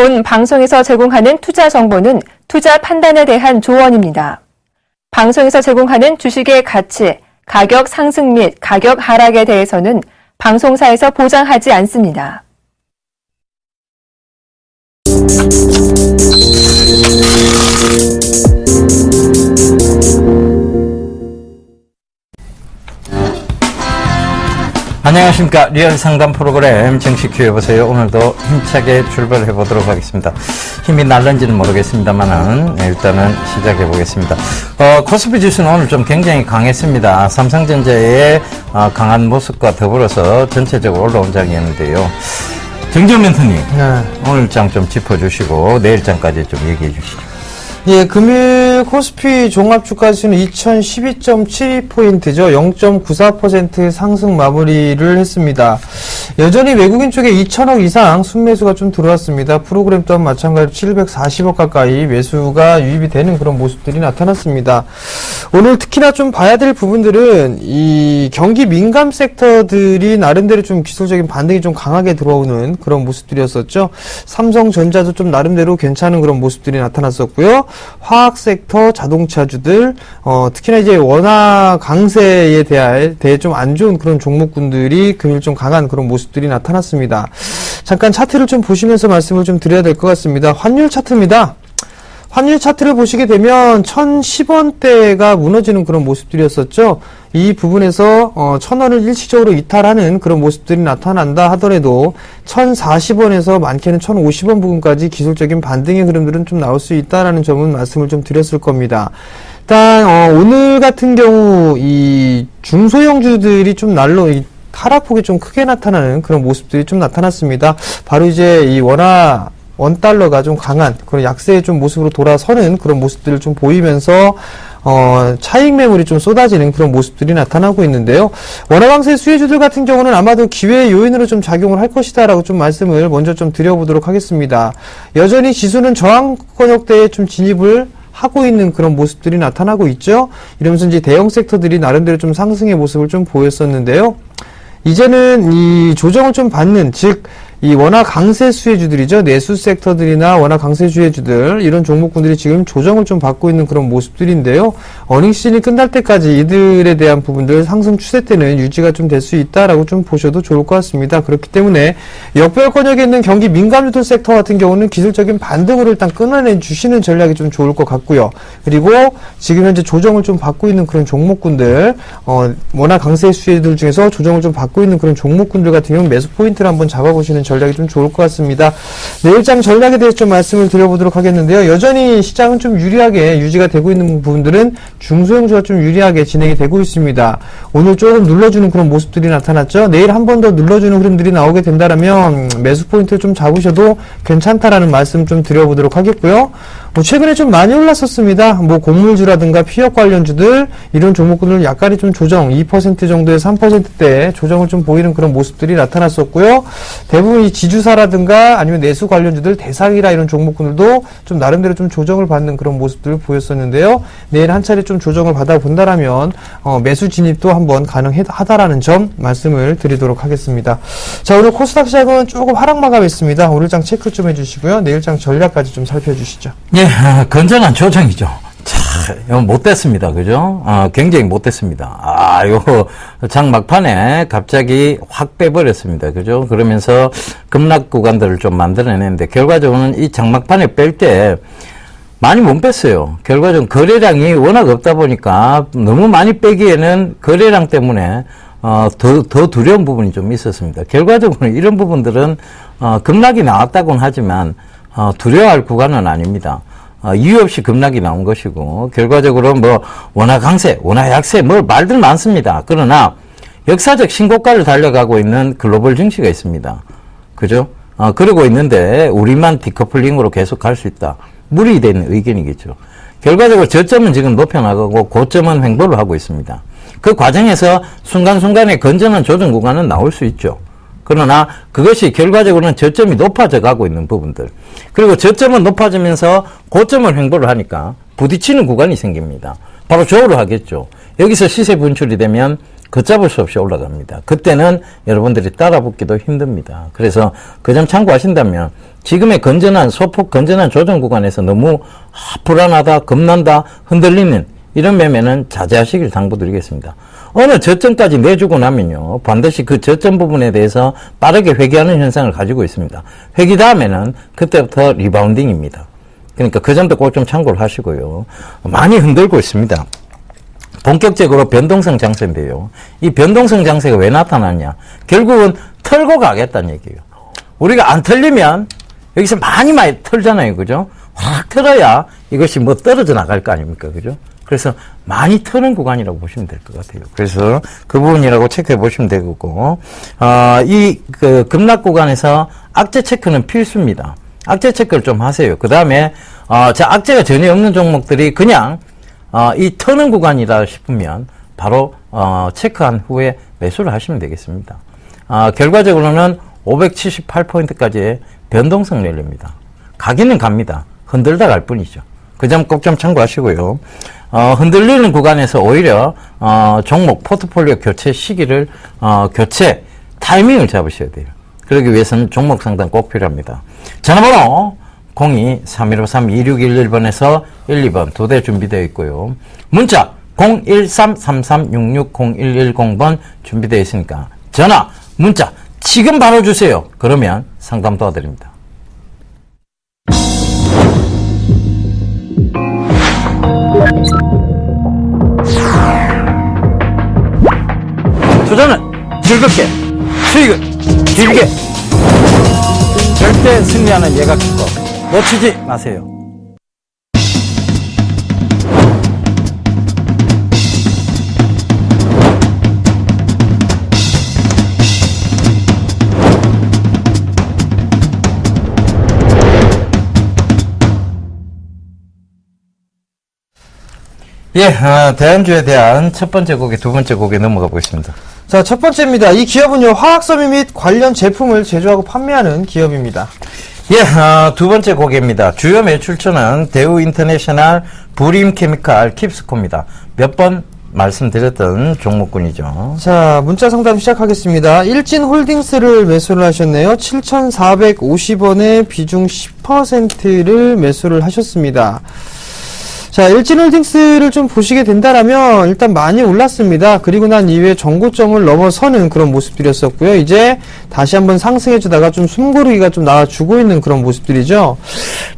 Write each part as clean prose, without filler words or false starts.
본 방송에서 제공하는 투자 정보는 투자 판단에 대한 조언입니다. 방송에서 제공하는 주식의 가치, 가격 상승 및 가격 하락에 대해서는 방송사에서 보장하지 않습니다. 안녕하십니까. 리얼 상담 프로그램 정식 기회해보세요. 오늘도 힘차게 출발해 보도록 하겠습니다. 힘이 날는지는 모르겠습니다만은 일단은 시작해 보겠습니다. 코스피 지수는 오늘 좀 굉장히 강했습니다. 삼성전자의 강한 모습과 더불어서 전체적으로 올라온 장이었는데요. 정지훈 멘토님, 오늘 장 좀 짚어주시고 내일 장까지 좀 얘기해 주시죠. 예, 금일 코스피 종합주가지수는 2012.72포인트죠. 0.94% 상승 마무리를 했습니다. 여전히 외국인 쪽에 2천억 이상 순매수가 좀 들어왔습니다. 프로그램 또한 마찬가지로 740억 가까이 매수가 유입이 되는 그런 모습들이 나타났습니다. 오늘 특히나 좀 봐야 될 부분들은 이 경기 민감 섹터들이 나름대로 좀 기술적인 반등이 좀 강하게 들어오는 그런 모습들이었었죠. 삼성전자도 좀 나름대로 괜찮은 그런 모습들이 나타났었고요. 화학 섹터, 자동차주들, 특히나 이제 원화 강세에 대해 좀 안 좋은 그런 종목군들이 금일 좀 강한 그런 모습들이 나타났습니다. 잠깐 차트를 좀 보시면서 말씀을 좀 드려야 될 것 같습니다. 환율 차트입니다. 환율 차트를 보시게 되면 1010원대가 무너지는 그런 모습들이었었죠. 이 부분에서 1000원을 일시적으로 이탈하는 그런 모습들이 나타난다 하더라도 1040원에서 많게는 1050원 부분까지 기술적인 반등의 흐름들은 좀 나올 수 있다라는 점은 말씀을 좀 드렸을 겁니다. 일단 오늘 같은 경우 이 중소형주들이 좀 날로 하락폭이 좀 크게 나타나는 그런 모습들이 좀 나타났습니다. 바로 이제 이 원달러가 좀 강한 그런 약세의 좀 모습으로 돌아서는 그런 모습들을 좀 보이면서 차익 매물이 좀 쏟아지는 그런 모습들이 나타나고 있는데요. 원화 강세 수혜주들 같은 경우는 아마도 기회의 요인으로 좀 작용을 할 것이다라고 좀 말씀을 먼저 좀 드려보도록 하겠습니다. 여전히 지수는 저항권역대에 좀 진입을 하고 있는 그런 모습들이 나타나고 있죠. 이러면서 이제 대형 섹터들이 나름대로 좀 상승의 모습을 좀 보였었는데요. 이제는 이 조정을 좀 받는, 즉, 이 원화 강세 수혜주들이죠. 내수 섹터들이나 원화 강세 수혜주들, 이런 종목군들이 지금 조정을 좀 받고 있는 그런 모습들인데요. 어닝 시즌이 끝날 때까지 이들에 대한 부분들 상승 추세 때는 유지가 좀 될 수 있다라고 좀 보셔도 좋을 것 같습니다. 그렇기 때문에 역별권역에 있는 경기 민감주들 섹터 같은 경우는 기술적인 반등으로 일단 끊어내 주시는 전략이 좀 좋을 것 같고요. 그리고 지금 현재 조정을 좀 받고 있는 그런 종목군들, 원화 강세 수혜들 중에서 조정을 좀 받고 있는 그런 종목군들 같은 경우는 매수 포인트를 한번 잡아보시는 전략이 좀 좋을 것 같습니다. 내일장 전략에 대해서 좀 말씀을 드려보도록 하겠는데요. 여전히 시장은 좀 유리하게 유지가 되고 있는 부분들은 중소형주가 좀 유리하게 진행이 되고 있습니다. 오늘 조금 눌러주는 그런 모습들이 나타났죠. 내일 한 번 더 눌러주는 흐름들이 나오게 된다면 매수 포인트 좀 잡으셔도 괜찮다라는 말씀 좀 드려보도록 하겠고요. 최근에 좀 많이 올랐었습니다. 곡물주라든가 피혁 관련주들, 이런 종목군들 약간의 좀 조정, 2% 정도의 3%대 조정을 좀 보이는 그런 모습들이 나타났었고요. 대부분 이 지주사라든가 아니면 내수 관련주들, 대상이라 이런 종목군들도 좀 나름대로 좀 조정을 받는 그런 모습들을 보였었는데요. 내일 한 차례 좀 조정을 받아본다라면, 매수 진입도 한번 가능하다라는 점 말씀을 드리도록 하겠습니다. 자, 오늘 코스닥 시작은 조금 하락 마감했습니다. 오늘장 체크 좀 해주시고요. 내일장 전략까지 좀 살펴주시죠. 예, 건전한 조정이죠. 참, 못됐습니다. 그죠? 굉장히 못됐습니다. 요거, 장 막판에 갑자기 확 빼버렸습니다. 그죠? 그러면서 급락 구간들을 좀 만들어냈는데, 결과적으로는 이 장 막판에 뺄 때, 많이 못 뺐어요. 결과적으로 거래량이 워낙 없다 보니까, 너무 많이 빼기에는 거래량 때문에, 더 두려운 부분이 좀 있었습니다. 결과적으로 이런 부분들은, 급락이 나왔다고는 하지만, 두려워할 구간은 아닙니다. 이유 없이 급락이 나온 것이고, 결과적으로 원화 강세, 원화 약세, 말들 많습니다. 그러나, 역사적 신고가를 달려가고 있는 글로벌 증시가 있습니다. 그죠? 그러고 있는데, 우리만 디커플링으로 계속 갈 수 있다. 무리된 의견이겠죠. 결과적으로 저점은 지금 높여나가고, 고점은 횡보를 하고 있습니다. 그 과정에서 순간순간에 건전한 조정 구간은 나올 수 있죠. 그러나 그것이 결과적으로는 저점이 높아져 가고 있는 부분들, 그리고 저점은 높아지면서 고점을 횡보를 하니까 부딪히는 구간이 생깁니다. 바로 저우를 하겠죠. 여기서 시세 분출이 되면 걷잡을 수 없이 올라갑니다. 그때는 여러분들이 따라붙기도 힘듭니다. 그래서 그 점 참고하신다면 지금의 건전한 소폭 건전한 조정 구간에서 너무 불안하다, 겁난다, 흔들리는 이런 매매는 자제하시길 당부드리겠습니다. 어느 저점까지 내주고 나면요, 반드시 그 저점 부분에 대해서 빠르게 회귀하는 현상을 가지고 있습니다. 회귀 다음에는 그때부터 리바운딩입니다. 그러니까 그 점도 꼭 좀 참고를 하시고요. 많이 흔들고 있습니다. 본격적으로 변동성 장세인데요. 이 변동성 장세가 왜 나타나냐? 결국은 털고 가겠다는 얘기예요. 우리가 안 털리면 여기서 많이 털잖아요. 그죠? 확 털어야 이것이 뭐 떨어져 나갈 거 아닙니까? 그죠? 그래서 많이 트는 구간이라고 보시면 될 것 같아요. 그래서 그 부분이라고 체크해 보시면 되고, 그 급락 구간에서 악재 체크는 필수입니다. 악재 체크를 좀 하세요. 그 다음에, 악재가 전혀 없는 종목들이 그냥, 이 터는 구간이다 싶으면 바로, 체크한 후에 매수를 하시면 되겠습니다. 결과적으로는 578포인트까지의 변동성 랠리입니다. 가기는 갑니다. 흔들다 갈 뿐이죠. 그 점 꼭 좀 참고하시고요. 흔들리는 구간에서 오히려, 종목 포트폴리오 교체 시기를, 교체 타이밍을 잡으셔야 돼요. 그러기 위해서는 종목 상담 꼭 필요합니다. 전화번호 02-3153-2611번에서 1, 2번 두 대 준비되어 있고요. 문자 013-3366-0110번 준비되어 있으니까 전화, 문자 지금 바로 주세요. 그러면 상담 도와드립니다. 투자는 즐겁게, 수익은 길게. 절대 승리하는 예각 기법 놓치지 마세요. 예, 대안주에 대한 첫 번째 곡에 두 번째 곡에 넘어가 보겠습니다. 자, 첫 번째입니다. 이 기업은요, 화학섬유 및 관련 제품을 제조하고 판매하는 기업입니다. 예, 두 번째 곡입니다. 주요 매출처는 대우 인터내셔널, 부림 케미칼, 킵스코입니다. 몇 번 말씀드렸던 종목군이죠. 자, 문자 상담 시작하겠습니다. 일진홀딩스를 매수를 하셨네요. 7,450원에 비중 10%를 매수를 하셨습니다. 자, 일진홀딩스를 좀 보시게 된다라면 일단 많이 올랐습니다. 그리고 난 이후에 정고점을 넘어서는 그런 모습들이었었고요. 이제 다시 한번 상승해주다가 좀 숨고르기가 좀 나와주고 있는 그런 모습들이죠.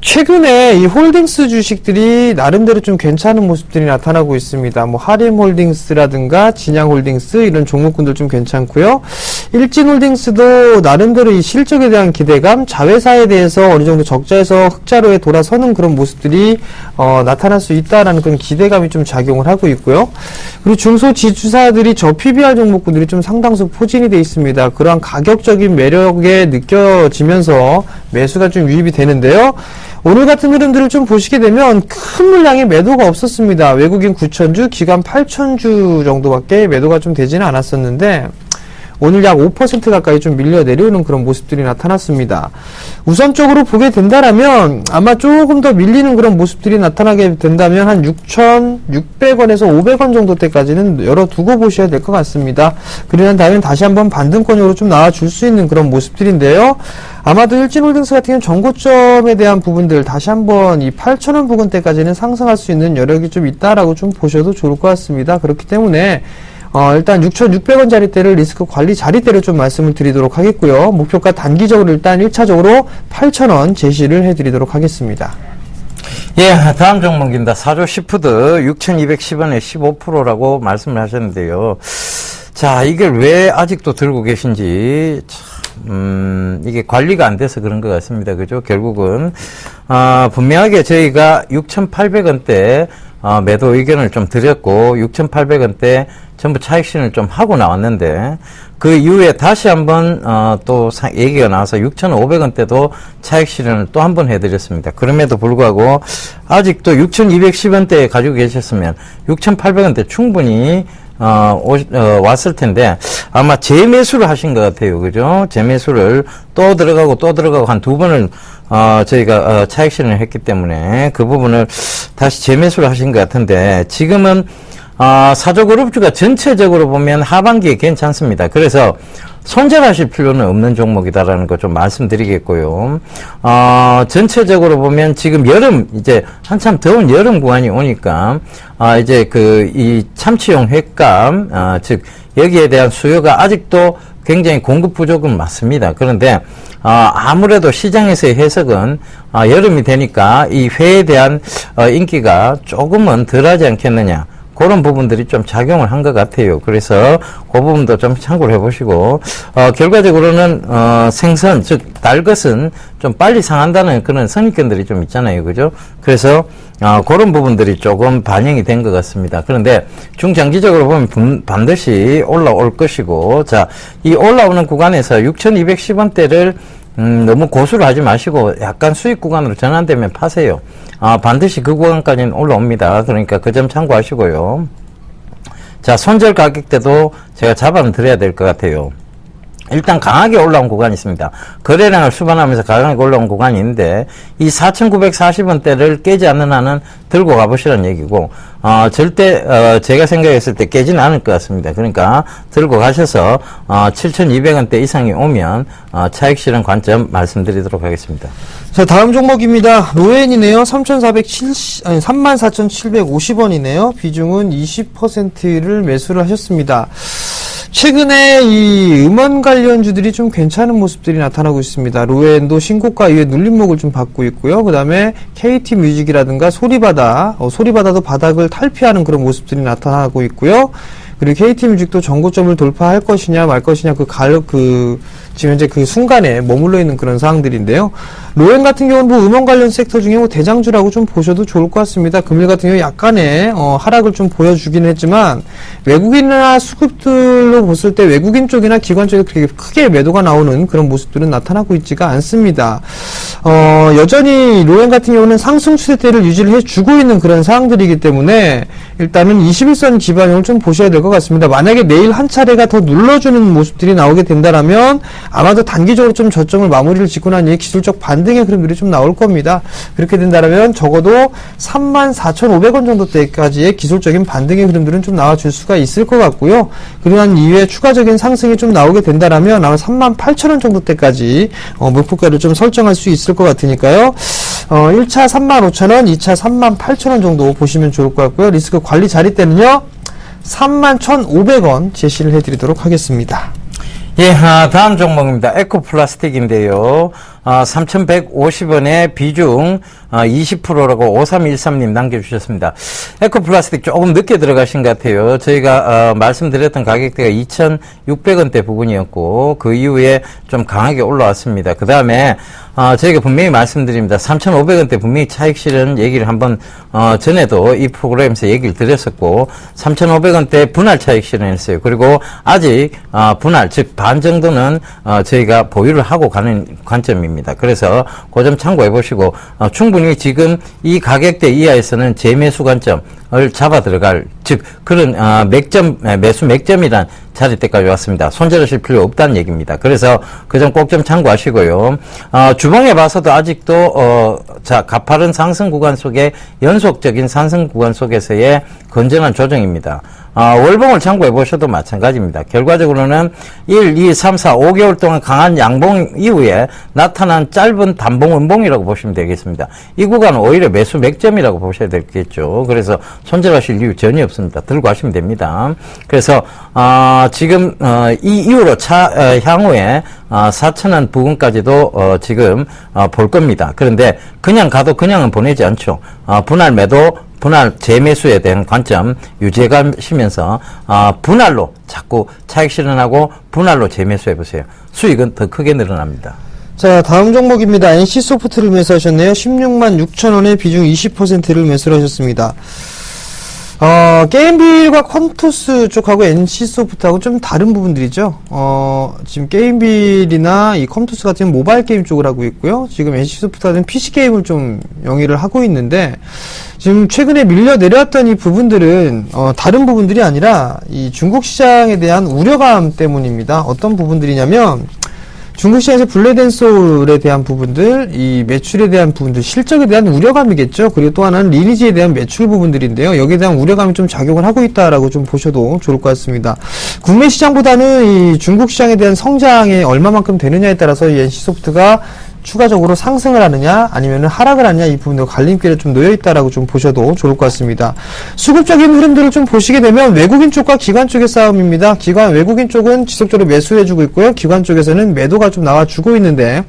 최근에 이 홀딩스 주식들이 나름대로 좀 괜찮은 모습들이 나타나고 있습니다. 뭐 하림홀딩스라든가 진양홀딩스 이런 종목군들 좀 괜찮고요. 일진홀딩스도 나름대로 이 실적에 대한 기대감, 자회사에 대해서 어느 정도 적자에서 흑자로에 돌아서는 그런 모습들이 나타날 수 있다라는 그런 기대감이 좀 작용을 하고 있고요. 그리고 중소지주사들이 저 PBR 종목군들이 좀 상당수 포진이 되어 있습니다. 그러한 가격적인 매력에 느껴지면서 매수가 좀 유입이 되는데요. 오늘 같은 흐름들을 좀 보시게 되면 큰 물량의 매도가 없었습니다. 외국인 9,000주, 기관 8,000주 정도밖에 매도가 좀 되지는 않았었는데 오늘 약 5% 가까이 좀 밀려 내려오는 그런 모습들이 나타났습니다. 우선적으로 보게 된다라면 아마 조금 더 밀리는 그런 모습들이 나타나게 된다면 한 6,600원에서 500원 정도 때까지는 열어두고 보셔야 될 것 같습니다. 그러고 난 다음에 다시 한번 반등권으로 좀 나와줄 수 있는 그런 모습들인데요. 아마도 일진홀딩스 같은 경우는 정고점에 대한 부분들 다시 한번 이 8,000원 부근대까지는 상승할 수 있는 여력이 좀 있다라고 좀 보셔도 좋을 것 같습니다. 그렇기 때문에 일단 6,600원 자리대를 리스크 관리 자리대를 좀 말씀을 드리도록 하겠고요. 목표가 단기적으로 일단 1차적으로 8,000원 제시를 해드리도록 하겠습니다. 예, 다음 종목입니다. 사조 시푸드 6,210원에 15%라고 말씀을 하셨는데요. 자, 이걸 왜 아직도 들고 계신지, 이게 관리가 안 돼서 그런 것 같습니다. 그죠? 결국은, 분명하게 저희가 6,800원대, 매도 의견을 좀 드렸고, 6,800원대 전부 차익 실현을 좀 하고 나왔는데, 그 이후에 다시 한번, 또 얘기가 나와서 6,500원대도 차익 실현을 또 한 번 해드렸습니다. 그럼에도 불구하고, 아직도 6,210원대에 가지고 계셨으면, 6,800원대 충분히, 왔을 텐데, 아마 재매수를 하신 것 같아요. 그죠? 재매수를 또 들어가고 한 두 번을, 저희가, 차익 실현을 했기 때문에 그 부분을 다시 재매수를 하신 것 같은데, 지금은, 사조그룹주가 전체적으로 보면 하반기에 괜찮습니다. 그래서 손절하실 필요는 없는 종목이다라는 거 좀 말씀드리겠고요. 전체적으로 보면 지금 여름, 이제 한참 더운 여름 구간이 오니까, 이제 이 참치용 횟감, 즉, 여기에 대한 수요가 아직도 굉장히 공급 부족은 맞습니다. 그런데, 아무래도 시장에서의 해석은, 여름이 되니까 이 회에 대한, 인기가 조금은 덜하지 않겠느냐. 그런 부분들이 좀 작용을 한 것 같아요. 그래서 그 부분도 좀 참고를 해보시고, 결과적으로는 생선, 즉 날것은 좀 빨리 상한다는 그런 선입견들이 좀 있잖아요. 그죠? 그래서 그런 부분들이 조금 반영이 된 것 같습니다. 그런데 중장기적으로 보면 반드시 올라올 것이고, 자, 이 올라오는 구간에서 6,210원대를 너무 고수를 하지 마시고 약간 수익 구간으로 전환되면 파세요. 반드시 그 구간까지는 올라옵니다. 그러니까 그 점 참고하시고요. 자, 손절 가격대도 제가 잡아는 드려야 될 것 같아요. 일단 강하게 올라온 구간이 있습니다. 거래량을 수반하면서 강하게 올라온 구간이 있는데 이 4,940원대를 깨지 않는 한은 들고 가보시라는 얘기고 절대 제가 생각했을 때 깨지는 않을 것 같습니다. 그러니까 들고 가셔서 7,200원대 이상이 오면 차익 실현 관점 말씀드리도록 하겠습니다. 자, 다음 종목입니다. 로엔이네요. 34,750원이네요. 비중은 20%를 매수를 하셨습니다. 최근에 이 음원 관련주들이 좀 괜찮은 모습들이 나타나고 있습니다. 로엔도 신고가 이후에 눌림목을 좀 받고 있고요. 그 다음에 KT 뮤직이라든가 소리바다도 바닥을 탈피하는 그런 모습들이 나타나고 있고요. 그리고 KT 뮤직도 전고점을 돌파할 것이냐 말 것이냐 지금 현재 그 순간에 머물러 있는 그런 상황들인데요. 로엔 같은 경우는 뭐 음원 관련 섹터 중에 뭐 대장주라고 좀 보셔도 좋을 것 같습니다. 금일 같은 경우 약간의 하락을 좀 보여주긴 했지만 외국인이나 수급들로 봤을 때 외국인 쪽이나 기관 쪽에 그렇게 크게 매도가 나오는 그런 모습들은 나타나고 있지가 않습니다. 여전히 로엔 같은 경우는 상승 추세대를 유지를 해주고 있는 그런 상황들이기 때문에 일단은 21선 기반형을 좀 보셔야 될 것 같습니다. 만약에 내일 한 차례가 더 눌러주는 모습들이 나오게 된다라면 아마도 단기적으로 좀 저점을 마무리를 짓고 난 이후에 기술적 반등의 흐름들이 좀 나올 겁니다. 그렇게 된다면 적어도 34,500원 정도대까지의 기술적인 반등의 흐름들은 좀 나와줄 수가 있을 것 같고요. 그리고 난 이후에 추가적인 상승이 좀 나오게 된다면 아마 38,000원 정도대까지 목표가를 좀 설정할 수 있을 것 같으니까요. 1차 35,000원, 2차 38,000원 정도 보시면 좋을 것 같고요. 리스크 관리 자리 때는요. 31,500원 제시를 해드리도록 하겠습니다. 예, 다음 종목입니다. 에코플라스틱인데요. 3,150원의 비중 20%라고 5313님 남겨주셨습니다. 에코플라스틱 조금 늦게 들어가신 것 같아요. 저희가 말씀드렸던 가격대가 2,600원대 부분이었고 그 이후에 좀 강하게 올라왔습니다. 그 다음에 저희가 분명히 말씀드립니다. 3,500원대 분명히 차익 실현 얘기를 한번 전에도 이 프로그램에서 얘기를 드렸었고 3,500원대 분할 차익 실현했어요. 그리고 아직 분할 즉 반 정도는 저희가 보유를 하고 가는 관점입니다. 그래서 그 점 참고해 보시고 충분히 지금 이 가격대 이하에서는 재매수 관점을 잡아 들어갈 즉 그런 매수 맥점이란 자리 때까지 왔습니다. 손절하실 필요 없다는 얘기입니다. 그래서 그 점 꼭 좀 참고하시고요. 주봉에 봐서도 아직도 가파른 상승 구간 속에 연속적인 상승 구간 속에서의 건전한 조정입니다. 월봉을 참고해 보셔도 마찬가지입니다. 결과적으로는 1, 2, 3, 4, 5개월 동안 강한 양봉 이후에 나타난 짧은 단봉 음봉이라고 보시면 되겠습니다. 이 구간은 오히려 매수 맥점이라고 보셔야 되겠죠. 그래서 손절하실 이유 전혀 없습니다. 들고 가시면 됩니다. 그래서 지금 이 이후로 향후에 4,000원 부근까지도 지금 볼 겁니다. 그런데 그냥 가도 그냥은 보내지 않죠. 분할 매도 분할 재매수에 대한 관점 유지해 가시면서 분할로 자꾸 차익 실현하고 분할로 재매수해 보세요. 수익은 더 크게 늘어납니다. 자, 다음 종목입니다. NC소프트를 매수하셨네요. 16만 6천원에 비중 20%를 매수를 하셨습니다. 게임빌과 컴투스 쪽하고 NC소프트하고 좀 다른 부분들이죠. 지금 게임빌이나 이 컴투스 같은 모바일 게임 쪽을 하고 있고요. 지금 NC소프트는 PC 게임을 좀 영위를 하고 있는데, 지금 최근에 밀려 내려왔던 이 부분들은, 다른 부분들이 아니라 이 중국 시장에 대한 우려감 때문입니다. 어떤 부분들이냐면, 중국 시장에서 블랙앤소울에 대한 부분들, 이 매출에 대한 부분들, 실적에 대한 우려감이겠죠. 그리고 또 하나는 리니지에 대한 매출 부분들인데요. 여기에 대한 우려감이 좀 작용을 하고 있다라고 좀 보셔도 좋을 것 같습니다. 국내 시장보다는 이 중국 시장에 대한 성장이 얼마만큼 되느냐에 따라서 이 NC소프트가 추가적으로 상승을 하느냐 아니면 하락을 하느냐 이 부분도 갈림길에 좀 놓여 있다라고 좀 보셔도 좋을 것 같습니다. 수급적인 흐름들을 좀 보시게 되면 외국인 쪽과 기관 쪽의 싸움입니다. 외국인 쪽은 지속적으로 매수해주고 있고요. 기관 쪽에서는 매도가 좀 나와주고 있는데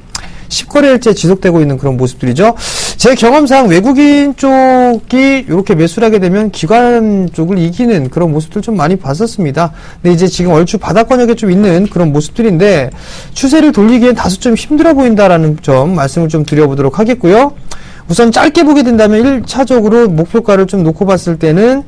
10거래일째 지속되고 있는 그런 모습들이죠. 제 경험상 외국인 쪽이 이렇게 매수를 하게 되면 기관 쪽을 이기는 그런 모습들 좀 많이 봤었습니다. 근데 이제 지금 얼추 바닥권역에 좀 있는 그런 모습들인데 추세를 돌리기엔 다소 좀 힘들어 보인다라는 점 말씀을 좀 드려보도록 하겠고요. 우선 짧게 보게 된다면 1차적으로 목표가를 좀 놓고 봤을 때는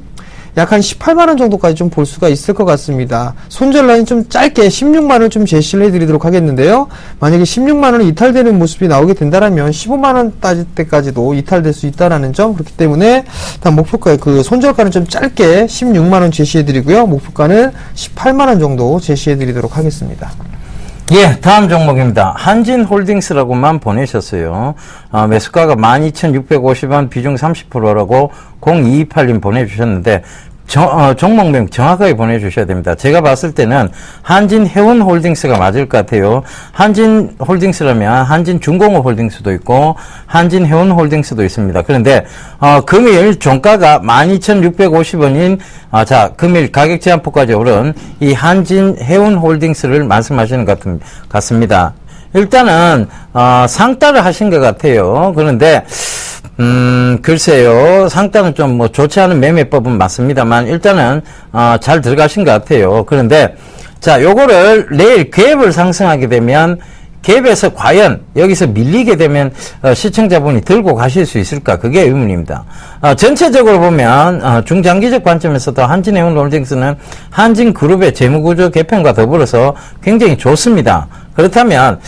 약 한 18만원 정도까지 좀 볼 수가 있을 것 같습니다. 손절 라인 좀 짧게 16만원 좀 제시를 해드리도록 하겠는데요. 만약에 16만원이 이탈되는 모습이 나오게 된다면 15만원 따질 때까지도 이탈될 수 있다라는 점, 그렇기 때문에 일단 목표가, 그 손절가는 좀 짧게 16만원 제시해드리고요. 목표가는 18만원 정도 제시해드리도록 하겠습니다. 예, 다음 종목입니다. 한진홀딩스라고만 보내셨어요. 매수가가 12,650원, 비중 30%라고 0228님 보내주셨는데, 종목명 정확하게 보내주셔야 됩니다. 제가 봤을 때는 한진해운홀딩스가 맞을 것 같아요. 한진홀딩스라면 한진중공업홀딩스도 있고 한진해운홀딩스도 있습니다. 그런데 금일 종가가 12,650원인 자, 금일 가격 제한폭까지 오른 이 한진해운홀딩스를 말씀하시는 것 같습니다. 일단은 상따를 하신 것 같아요. 그런데 글쎄요. 상단은 좀 뭐 좋지 않은 매매법은 맞습니다만 일단은 잘 들어가신 것 같아요. 그런데 자, 요거를 내일 갭을 상승하게 되면 갭에서 과연 여기서 밀리게 되면 시청자분이 들고 가실 수 있을까? 그게 의문입니다. 전체적으로 보면 중장기적 관점에서도 한진해운홀딩스는 한진그룹의 재무구조 개편과 더불어서 굉장히 좋습니다. 그렇다면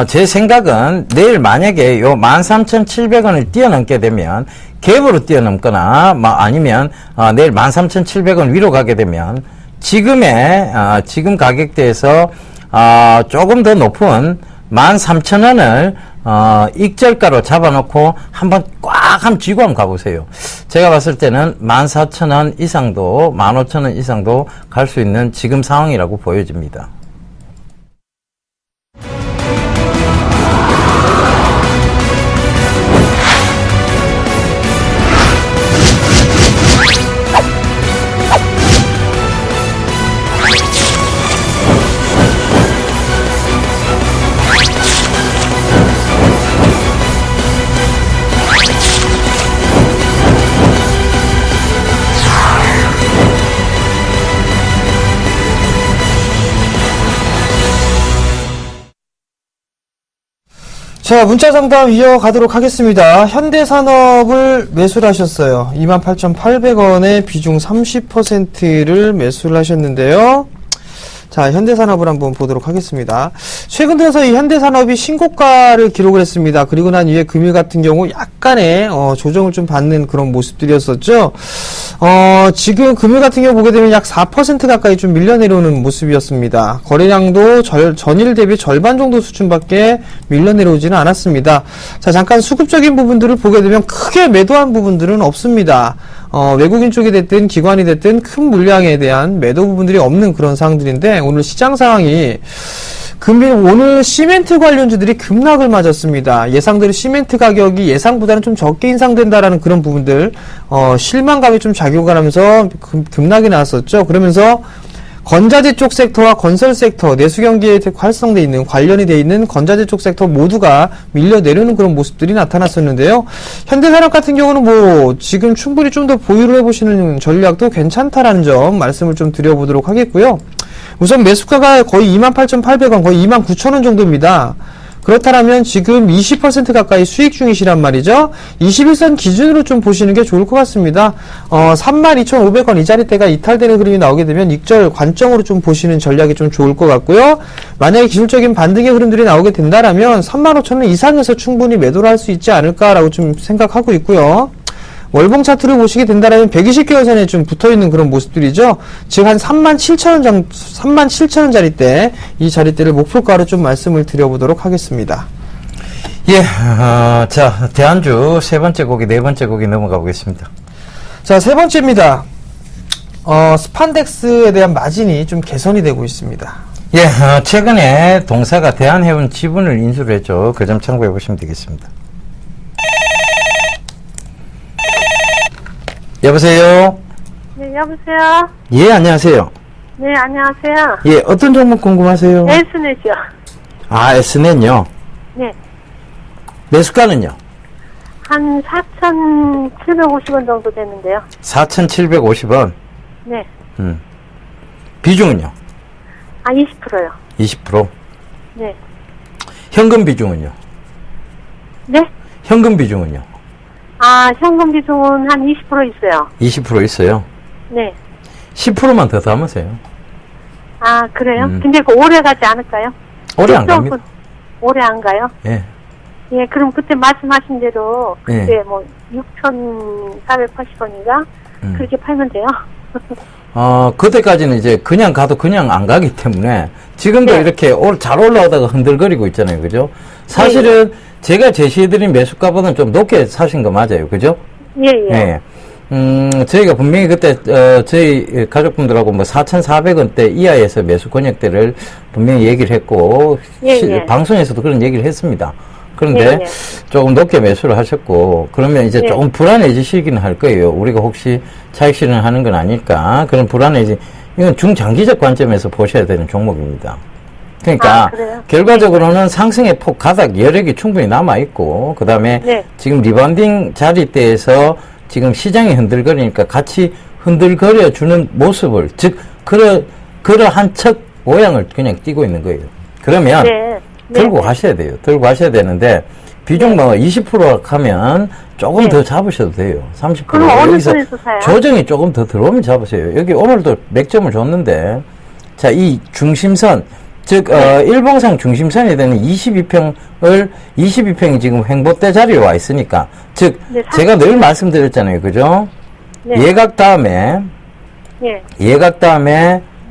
제 생각은 내일 만약에 요 13,700원을 뛰어넘게 되면 갭으로 뛰어넘거나 아니면 내일 13,700원 위로 가게 되면 지금 가격대에서 조금 더 높은 13,000원을 익절가로 잡아놓고 한번 꽉 쥐고 한번 가보세요. 제가 봤을 때는 14,000원 이상도 15,000원 이상도 갈 수 있는 지금 상황이라고 보여집니다. 자, 문자 상담 이어가도록 하겠습니다. 현대산업을 매수를 하셨어요. 28,800원에 비중 30%를 매수를 하셨는데요. 자, 현대산업을 한번 보도록 하겠습니다. 최근 들어서 이 현대산업이 신고가를 기록을 했습니다. 그리고 난 이후에 금일 같은 경우 약간의 조정을 좀 받는 그런 모습들이었었죠. 지금 금일 같은 경우 보게 되면 약 4% 가까이 좀 밀려 내려오는 모습이었습니다. 거래량도 전일 대비 절반 정도 수준밖에 밀려 내려오지는 않았습니다. 자, 잠깐 수급적인 부분들을 보게 되면 크게 매도한 부분들은 없습니다. 외국인 쪽이 됐든 기관이 됐든 큰 물량에 대한 매도 부분들이 없는 그런 상황들인데 오늘 시장 상황이 오늘 시멘트 관련주들이 급락을 맞았습니다. 예상대로 시멘트 가격이 예상보다는 좀 적게 인상된다라는 그런 부분들 실망감이 좀 작용을 하면서 급락이 나왔었죠. 그러면서 건자재 쪽 섹터와 건설 섹터, 내수 경기에 활성돼 있는, 관련이 돼 있는 건자재 쪽 섹터 모두가 밀려 내려오는 그런 모습들이 나타났었는데요. 현대산업 같은 경우는 뭐 지금 충분히 좀 더 보유를 해보시는 전략도 괜찮다라는 점 말씀을 좀 드려보도록 하겠고요. 우선 매수가가 거의 28,800원, 거의 29,000원 정도입니다. 그렇다면 지금 20% 가까이 수익 중이시란 말이죠. 21선 기준으로 좀 보시는 게 좋을 것 같습니다. 32,500원 이 자리대가 이탈되는 그림이 나오게 되면 익절 관점으로 좀 보시는 전략이 좀 좋을 것 같고요. 만약에 기술적인 반등의 흐름들이 나오게 된다면 35,000원 이상에서 충분히 매도를 할 수 있지 않을까라고 좀 생각하고 있고요. 월봉 차트를 보시게 된다면 120개월 선에 좀 붙어 있는 그런 모습들이죠. 즉 한 37,000원짜리대 이 자리대를 목표가로 좀 말씀을 드려보도록 하겠습니다. 예, 자, 대안주 세 번째 곡이 네 번째 곡이 넘어가 보겠습니다. 자, 세 번째입니다. 스판덱스에 대한 마진이 좀 개선이 되고 있습니다. 예, 최근에 동사가 대한해운 지분을 인수를 했죠. 그 점 참고해 보시면 되겠습니다. 여보세요? 네, 여보세요? 예, 안녕하세요. 네, 안녕하세요. 예, 어떤 종목 궁금하세요? 에스넷이요. 아, S넷요? 네. 매수가는요? 한 4,750원 정도 되는데요. 4,750원. 네. 비중은요? 아, 20%요. 20%. 네. 현금 비중은요? 네? 현금 비중은요? 아, 현금 비중은 한 20% 있어요. 20% 있어요. 네. 10%만 더 담으세요. 아, 그래요? 근데 그 오래 가지 않을까요? 오래 안 조금 갑니다. 오래 안 가요? 예. 예, 그럼 그때 말씀하신 대로, 예. 그때 뭐, 6,480원인가? 그렇게 팔면 돼요? 그때까지는 이제 그냥 가도 그냥 안 가기 때문에 지금도 네. 이렇게 잘 올라오다가 흔들거리고 있잖아요. 그죠? 사실은 제가 제시해드린 매수가보다는 좀 높게 사신 거 맞아요. 그죠? 예, 예. 예. 저희가 분명히 그때, 저희 가족분들하고 뭐 4,400원대 이하에서 매수 권역대를 분명히 얘기를 했고, 예, 예. 방송에서도 그런 얘기를 했습니다. 그런데 예, 예. 조금 높게 매수를 하셨고, 그러면 이제 예. 조금 불안해지시기는 할 거예요. 우리가 혹시 차익 실현하는 건 아닐까? 그런 이건 중장기적 관점에서 보셔야 되는 종목입니다. 그러니까 아, 그래요? 결과적으로는 상승의 폭 가닥 여력이 충분히 남아 있고 그다음에 네. 지금 리바운딩 자리대에서 지금 시장이 흔들거리니까 같이 흔들거려 주는 모습을 즉 그러한 척 모양을 그냥 띄고 있는 거예요. 그러면 네. 들고 가셔야 돼요. 들고 가셔야 되는데 비중 뭐 20% 하면 조금 네. 더 잡으셔도 돼요. 30%. 그럼 어느 여기서 선에서 사요? 조정이 조금 더 들어오면 잡으세요. 여기 오늘도 맥점을 줬는데 자, 이 중심선 즉 일봉상 중심선이 되는 22평이 지금 횡보대 자리에 와 있으니까 즉 네, 제가 늘 말씀드렸잖아요. 그죠? 네. 예각 다음에 예.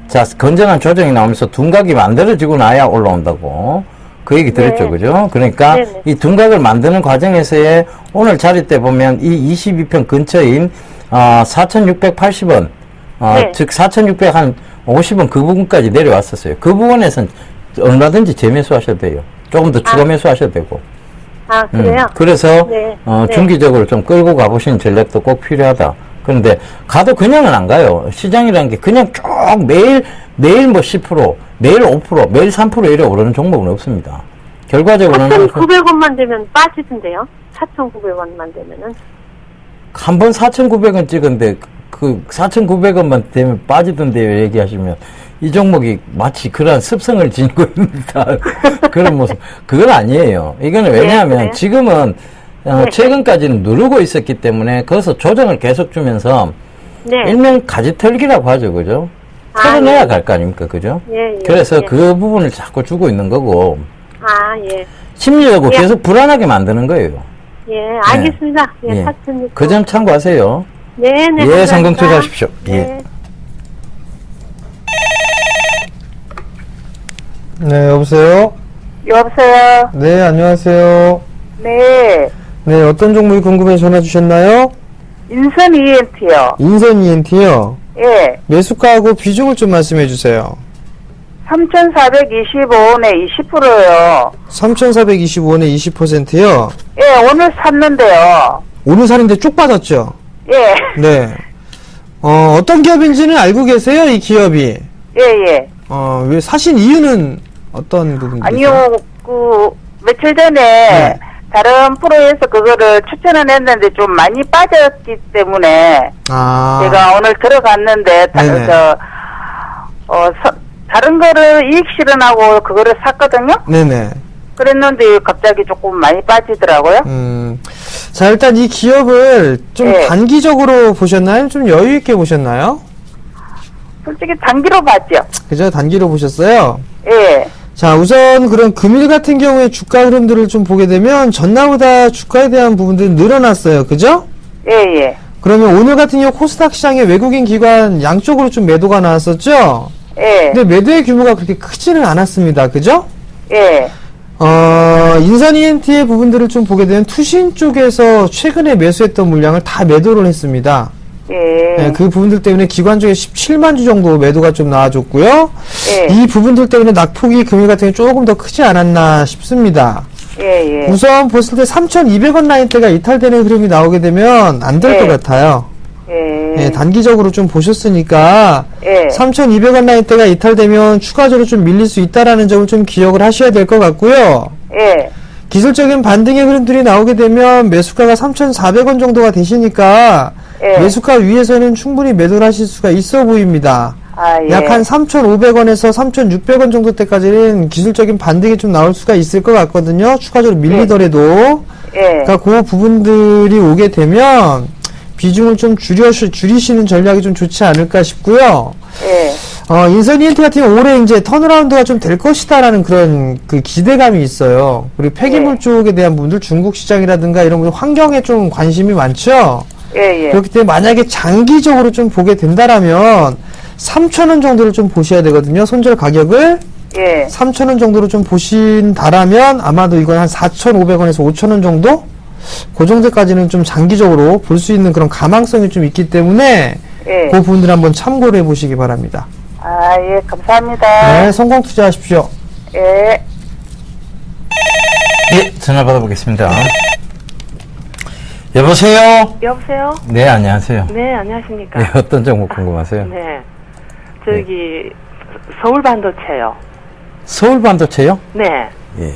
자, 건전한 조정이 나오면서 둔각이 만들어지고 나야 올라온다고. 그 얘기 들었죠. 네. 그죠? 그러니까 네네. 이 둔각을 만드는 과정에서의 오늘 자리 때 보면 이 22평 근처인 4,680원 네. 즉 4,650원 그 부분까지 내려왔었어요. 그 부분에서는 얼마든지 재매수 하셔도 돼요. 조금 더 추가 매수 하셔도 되고. 아, 그래요? 그래서 네. 네. 중기적으로 좀 끌고 가보시는 전략도 꼭 필요하다. 그런데 가도 그냥은 안 가요. 시장이라는 게 그냥 쭉 매일 뭐 10%, 매일 5%, 매일 3% 이래 오르는 종목은 없습니다. 결과적으로는 4,900원만 되면 빠지던데요? 4,900원만 되면은? 한 번 4,900원 찍은데 그 4,900원만 되면 빠지던데 얘기하시면 이 종목이 마치 그러한 습성을 지니고 있습니다. 그런 모습. 그건 아니에요. 이거는 왜냐하면 그래요? 지금은 최근까지는 누르고 있었기 때문에 거기서 조정을 계속 주면서 네. 일명 가지털기라고 하죠. 그죠? 아, 털어내야 예. 갈 거 아닙니까? 그죠? 예, 예. 그래서 예. 그 부분을 자꾸 주고 있는 거고 아, 예. 심리적으로 예. 계속 불안하게 만드는 거예요. 예, 알겠습니다. 예, 예. 4,600원. 그 점 참고하세요. 네, 네. 예, 감사합니다. 성공 투자하십시오. 예. 네. 네, 여보세요? 여보세요? 네, 안녕하세요. 네. 네, 어떤 종목이 궁금해 전화 주셨나요? 인선 ENT요. 인선 ENT요. 예. 매수가하고 비중을 좀 말씀해 주세요. 3,425원에 20%요. 3,425원에 20%요. 예, 오늘 샀는데요. 오늘 사는데 쭉 빠졌죠? 예. 네. 어떤 기업인지는 알고 계세요, 이 기업이? 예, 예. 왜 사신 이유는 어떤 부분이죠? 아니요, 며칠 전에 네. 다른 프로에서 그거를 추천을 했는데 좀 많이 빠졌기 때문에 제가 오늘 들어갔는데 네네. 다른 거를 이익 실현하고 그거를 샀거든요. 네네. 그랬는데 갑자기 조금 많이 빠지더라고요. 자, 일단 이 기업을 좀 네. 단기적으로 보셨나요? 좀 여유 있게 보셨나요? 솔직히 단기로 봤죠. 그죠? 단기로 보셨어요? 예. 자, 우선 그런 금일 같은 경우에 주가 흐름들을 좀 보게 되면 전날보다 주가에 대한 부분들이 늘어났어요. 그죠? 예, 예. 그러면 오늘 같은 경우 코스닥 시장에 외국인 기관 양쪽으로 좀 매도가 나왔었죠? 예. 근데 매도의 규모가 그렇게 크지는 않았습니다. 그죠? 예. 인산 ENT의 부분들을 좀 보게 되면 투신 쪽에서 최근에 매수했던 물량을 다 매도를 했습니다. 예. 네, 그 부분들 때문에 기관 쪽에 17만 주 정도 매도가 좀 나와줬고요. 예. 이 부분들 때문에 낙폭이 금일 같은 경우 조금 더 크지 않았나 싶습니다. 예, 예. 우선 봤을 때 3,200원 라인대가 이탈되는 흐름이 나오게 되면 안 될 것 예. 같아요. 예. 네, 단기적으로 좀 보셨으니까 예. 3,200원 라인대가 이탈되면 추가적으로 좀 밀릴 수 있다라는 점을 좀 기억을 하셔야 될 것 같고요. 예. 기술적인 반등의 흐름들이 나오게 되면 매수가가 3,400원 정도가 되시니까 예. 매수가 위에서는 충분히 매도를 하실 수가 있어 보입니다. 아, 예. 약 한 3,500원에서 3,600원 정도 때까지는 기술적인 반등이 좀 나올 수가 있을 것 같거든요. 추가적으로 밀리더라도. 예. 그러니까 그 부분들이 오게 되면 비중을 좀 줄이시는 전략이 좀 좋지 않을까 싶고요. 예. 인선 ENT 같은 경우 올해 이제 턴어라운드가 좀 될 것이다라는 그런 그 기대감이 있어요. 그리고 폐기물 예. 쪽에 대한 분들 중국 시장이라든가 이런 분 환경에 좀 관심이 많죠. 예, 예. 그렇기 때문에 만약에 장기적으로 좀 보게 된다라면 3,000원 정도를 좀 보셔야 되거든요. 손절 가격을 예. 3,000원 정도로 좀 보신다라면 아마도 이건 한 4,500원에서 5,000원 정도? 그 정도까지는 좀 장기적으로 볼 수 있는 그런 가망성이 좀 있기 때문에 예. 그 부분들 한번 참고를 해보시기 바랍니다. 아, 예. 감사합니다. 네, 성공 투자하십시오. 예. 예, 전화 받아보겠습니다. 여보세요? 여보세요? 네, 안녕하세요. 네, 안녕하십니까? 예, 어떤 정보 궁금하세요? 네. 저기, 서울 반도체요. 서울 반도체요? 네. 예.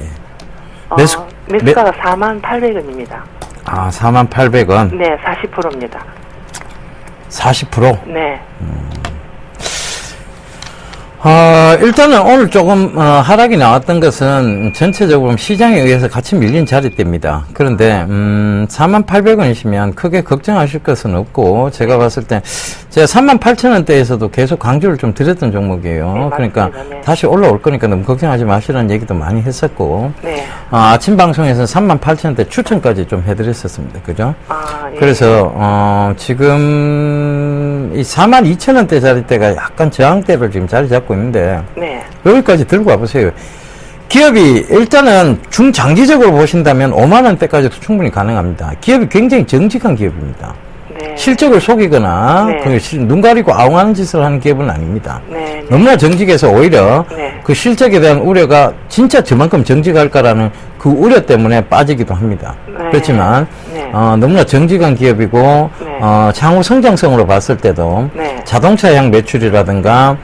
어, 매수- 매수가가 48,000원입니다. 아, 48,800원. 네, 40%입니다. 40%? 네. 일단은 오늘 조금 하락이 나왔던 것은 전체적으로 시장에 의해서 같이 밀린 자리대입니다. 그런데 48,000원이시면 크게 걱정하실 것은 없고 제가 봤을 때 제가 38,000원대에서도 계속 강조를 좀 드렸던 종목이에요. 네, 그러니까 맞습니다. 네. 다시 올라올 거니까 너무 걱정하지 마시라는 얘기도 많이 했었고 네. 아침 방송에서 38,000원대 추천까지 좀 해드렸었습니다. 그죠? 아, 예. 그래서 지금 이 42,000원대 자리대가 약간 저항대를 지금 자리 잡고 있는데 네. 여기까지 들고 와보세요. 기업이 일단은 중장기적으로 보신다면 5만원대까지도 충분히 가능합니다. 기업이 굉장히 정직한 기업입니다. 네. 실적을 속이거나 네. 눈 가리고 아웅하는 짓을 하는 기업은 아닙니다. 네. 네. 너무나 정직해서 오히려 네. 그 실적에 대한 우려가 진짜 저만큼 정직할까라는 그 우려 때문에 빠지기도 합니다. 네. 그렇지만 네. 너무나 정직한 기업이고 네. 향후 성장성으로 봤을 때도 네. 자동차향 매출이라든가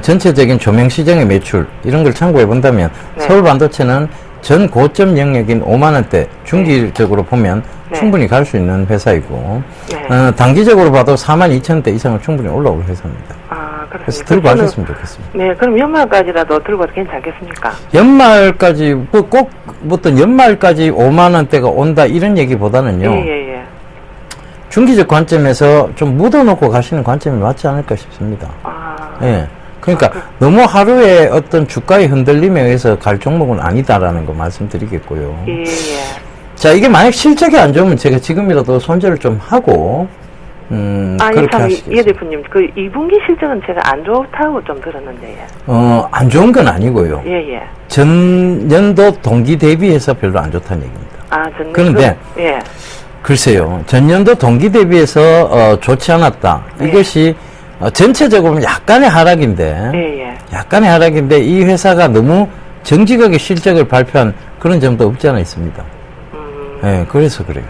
전체적인 조명 시장의 매출 이런 걸 참고해 본다면 네. 서울 반도체는 전 고점 영역인 5만원대 중기적으로 보면 네. 충분히 갈 수 있는 회사이고 네. 단기적으로 봐도 42,000원대 이상은 충분히 올라올 회사입니다. 아, 그렇습니다. 그래서 들고 저는- 하셨으면 좋겠습니다. 네, 그럼 연말까지라도 들고 와도 괜찮겠습니까? 연말까지 꼭 어떤 연말까지 5만원대가 온다 이런 얘기보다는요. 예, 예. 중기적 관점에서 좀 묻어놓고 가시는 관점이 맞지 않을까 싶습니다. 아, 예. 그러니까 너무 하루에 어떤 주가의 흔들림에 의해서 갈 종목은 아니다라는 거 말씀드리겠고요. 예, 예. 자, 이게 만약 실적이 안 좋으면 제가 지금이라도 손절을 좀 하고, 그렇게 예, 하시겠습니다. 대표님, 그 2분기 실적은 제가 안 좋다고 좀 들었는데, 안 좋은 건 아니고요. 예, 예. 전년도 동기 대비해서 별로 안 좋다는 얘기입니다. 아, 저는 그런데 예. 글쎄요, 전년도 동기 대비해서 좋지 않았다. 네. 이것이 전체적으로 약간의 하락인데, 예, 예. 약간의 하락인데 이 회사가 너무 정직하게 실적을 발표한 그런 점도 없지 않아 있습니다. 예, 그래서 그래요.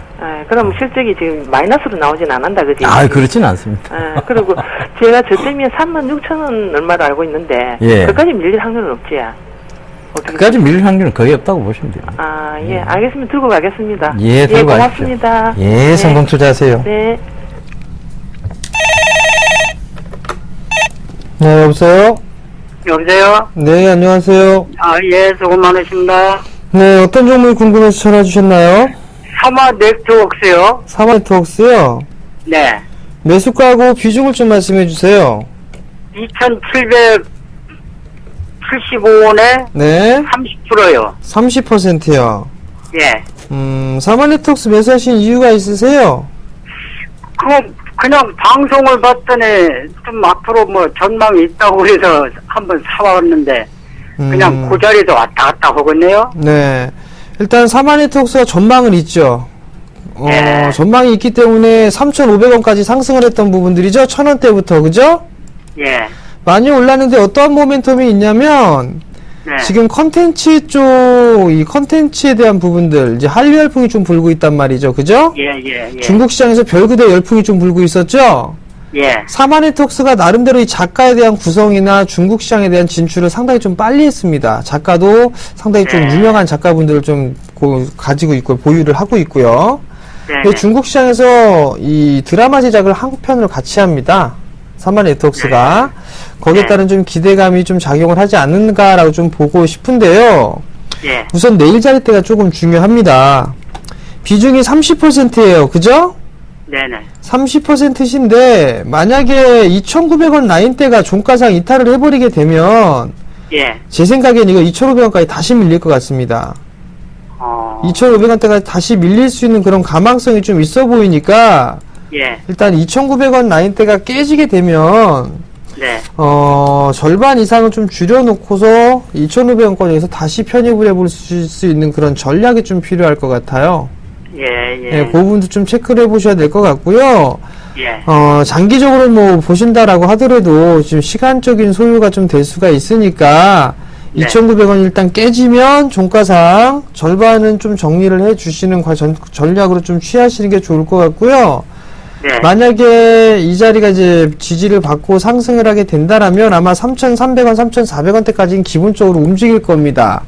그럼 실적이 지금 마이너스로 나오진 않는다, 그지? 그렇진 않습니다. 그리고 제가 저점이 36,000원 얼마로 알고 있는데, 예. 그까지 밀릴 확률은 없지. 어떻게 그까지 밀릴 확률은 거의 없다고 보시면 돼요. 예, 알겠습니다. 들고 가겠습니다. 예, 들고 가십시오. 고맙습니다. 예, 성공 투자하세요. 네. 네, 여보세요? 여보세요? 네, 안녕하세요. 아, 예, 수고 많으십니다. 네, 어떤 종목이 궁금해서 전화 주셨나요? 사마 네트워크스요? 사마 네트워크스요. 네. 매수가하고 비중을 좀 말씀해 주세요. 2,775원에 네, 30%요. 30%요. 예. 사마 네트워크스 매수하신 이유가 있으세요? 그냥 방송을 봤더니 좀 앞으로 뭐 전망이 있다고 해서 한번 사왔는데 그냥 그 자리도 왔다 갔다 하겠네요. 네. 일단 사마네트웍스가 전망은 있죠. 네. 전망이 있기 때문에 3,500원까지 상승을 했던 부분들이죠. 1,000원대부터, 그죠? 예. 많이 올랐는데 어떠한 모멘텀이 있냐면, 네. 지금 컨텐츠 쪽, 이 컨텐츠에 대한 부분들, 이제 한류 열풍이 좀 불고 있단 말이죠. 그죠? 예. 중국 시장에서 별그대 열풍이 좀 불고 있었죠? 예. 사마네트웍스가 나름대로 이 작가에 대한 구성이나 중국 시장에 대한 진출을 상당히 좀 빨리 했습니다. 작가도 상당히 좀 유명한 작가분들을 좀 가지고 있고 보유를 하고 있고요. 네. 중국 시장에서 이 드라마 제작을 한국편으로 같이 합니다. 사마네트웍스가. 거기에 따른 좀 기대감이 좀 작용을 하지 않는가라고 좀 보고 싶은데요. 예. 우선 내일 자리대가 조금 중요합니다. 비중이 30%예요. 그죠? 네네. 30%신데 만약에 2,900원 라인대가 종가상 이탈을 해버리게 되면 예. 제 생각엔 이거 2,500원까지 다시 밀릴 것 같습니다. 2,500원대가 다시 밀릴 수 있는 그런 가망성이 좀 있어 보이니까 예. 일단 2,900원 라인대가 깨지게 되면 네. 절반 이상은 좀 줄여놓고서 2,500원권에서 다시 편입을 해볼 수 있는 그런 전략이 좀 필요할 것 같아요. 예. 그 부분도 좀 체크를 해보셔야 될 것 같고요. 예. 장기적으로 뭐 보신다라고 하더라도 지금 시간적인 소요가 좀 될 수가 있으니까 네. 2,900원 일단 깨지면 종가상 절반은 좀 정리를 해 주시는 전략으로 좀 취하시는 게 좋을 것 같고요. 네. 만약에 이 자리가 이제 지지를 받고 상승을 하게 된다라면 아마 3,300원, 3,400원대까지는 기본적으로 움직일 겁니다.